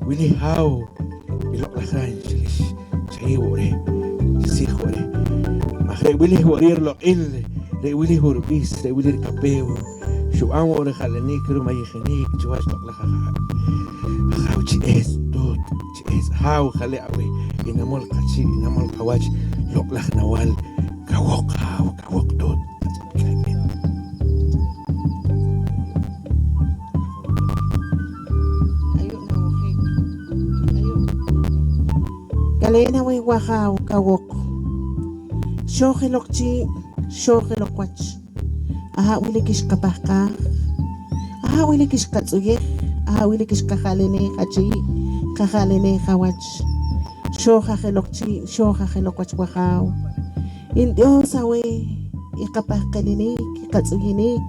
Wili haw. Ilok lakran silis. Chayi wore. Sisi wore. Makre wili warir lokil. Re wili hurbis. Re wili kapeo. Shu'an wore khalanik rumayikinik. Chuwas lok lakakak. Haw chies. Dut. Chies. Haw khali awe. Inamol kachi. Inamol kawach. Lok lak nawal. Kawok haw. Kawok dut. Kalena we wahao kawok. Shohe lokchi, shohe lokwach. Aha wilikish kapaka. Aha wilikish katsuye. Aha wilikish kahalene hachi. Kahalene hawach. Shoha helokchi, shoha helokwach wahao. Indiosa we. Ikapakalinik, ikatsuyinik.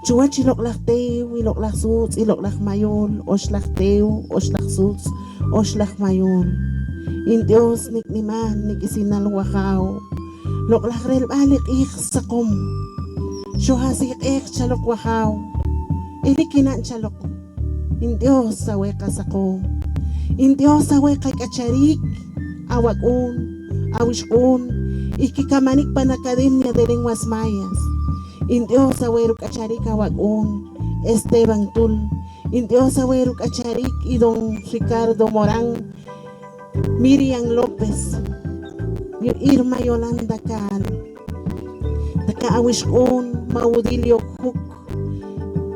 Chuachi loklak teu, iloklak suits, iloklak mayon, oslak teu, oslak suits, oslak mayon. Indios nikniman, nikisinal wakao. Loklak rel balik ik sakom. Shuhasik ik chalok wakao. Ilikinan chalok. Indios sawe kasakom. Indios sawe kay kacharik. Awag-un, awish-un. Ikikamanik pa na Academia de Lenguas Mayas. Indios awero kacharik awag-un. Esteban Tul. Indios awero kacharik idong Ricardo Morán. Miriam López. Irma Yolanda Cal. Taka awish-un maudilyo huk.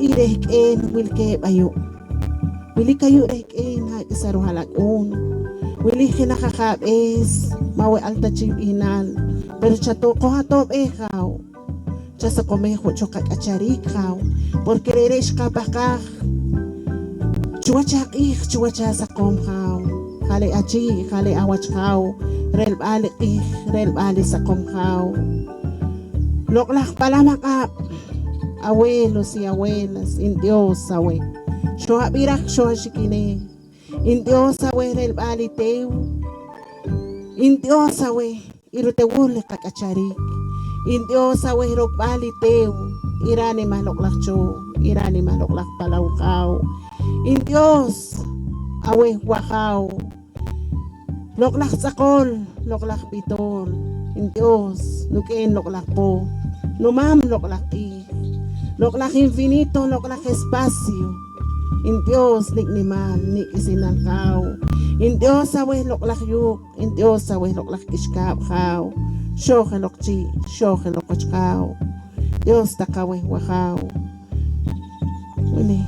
Irek-en wilke bayo. Wili kayo rek-en hakisaruhalag-un. Wili kinakakabes. Mawe alta chibinal. Pero chato ko hatop ekaw. Chasa komeho chokat acharikaw. Porque reresh ka bakak. Chuachak ik, chuacha sa komkaw. Kale achi, kale awach kaw. Rel balik ik, rel balik sa komkaw. Loklak pala makap. Abuelos y abuelas, indios awe. Shoha birak, shoha shikine. Indios awe rel balik teu. Indios awe. Irutewul kakacharik. Indios awe hirok bali teu. Irani maloklak cho. Irani maloklak palawkaw. Indios awe wakaw. Loklak sakol. Loklak pitol. Indios nuken loklak po. Numam loklak i. Loklak infinito. Loklak espacio. Indios nikniman nikisinalkaw. Indios awe loklak yuk. Indios awe loklak kishkap kaw. Shohe lokchi, shohe lokoch kaw. Dios takawe wakaw. Uli.